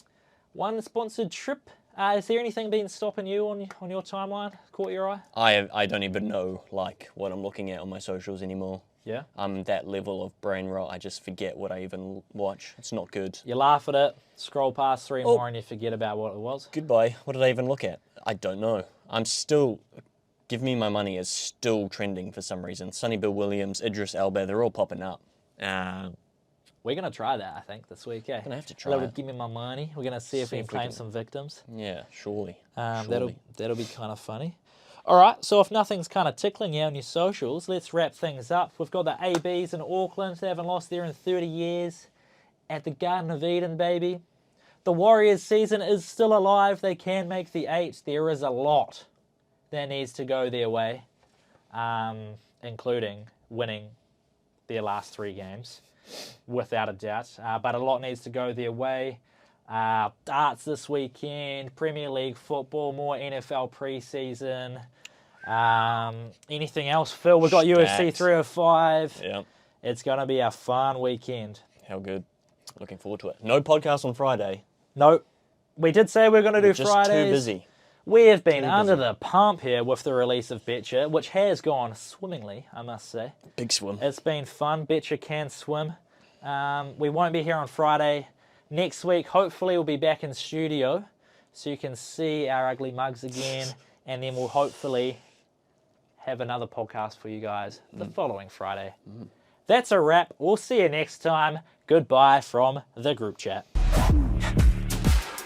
One sponsored trip. Is there anything been stopping you on your timeline? Caught your eye? I don't even know like what I'm looking at on my socials anymore. Yeah. I'm that level of brain rot. I just forget what I even watch. It's not good. You laugh at it, scroll past three Oh. more, and you forget about what it was. Goodbye. What did I even look at? I don't know. I'm still. Give Me My Money is still trending for some reason. Sonny Bill Williams, Idris Elba, they're all popping up. We're going to try that, I think, this week, eh? Gonna have to try Little it. Give Me My Money. We're going to see if we can claim some victims. Yeah, surely. That'll be kind of funny. All right, so if nothing's kind of tickling you on your socials, let's wrap things up. We've got the ABs in Auckland. They haven't lost there in 30 years at the Garden of Eden, baby. The Warriors season is still alive. They can make the 8. There is a lot that needs to go their way, including winning their last 3 games, without a doubt. But a lot needs to go their way. Darts this weekend, Premier League football, more NFL preseason. Anything else, Phil? We've got UFC 305. Yeah. It's going to be a fun weekend. How good. Looking forward to it. No podcast on Friday. Nope. We did say we're going to do Just Fridays. too busy. We have been under the pump here with the release of Betcha, which has gone swimmingly, I must say. Big swim. It's been fun. Betcha can swim. We won't be here on Friday. Next week, hopefully, we'll be back in studio so you can see our ugly mugs again, and then we'll hopefully have another podcast for you guys the following Friday. That's a wrap. We'll see you next time. Goodbye from the group chat.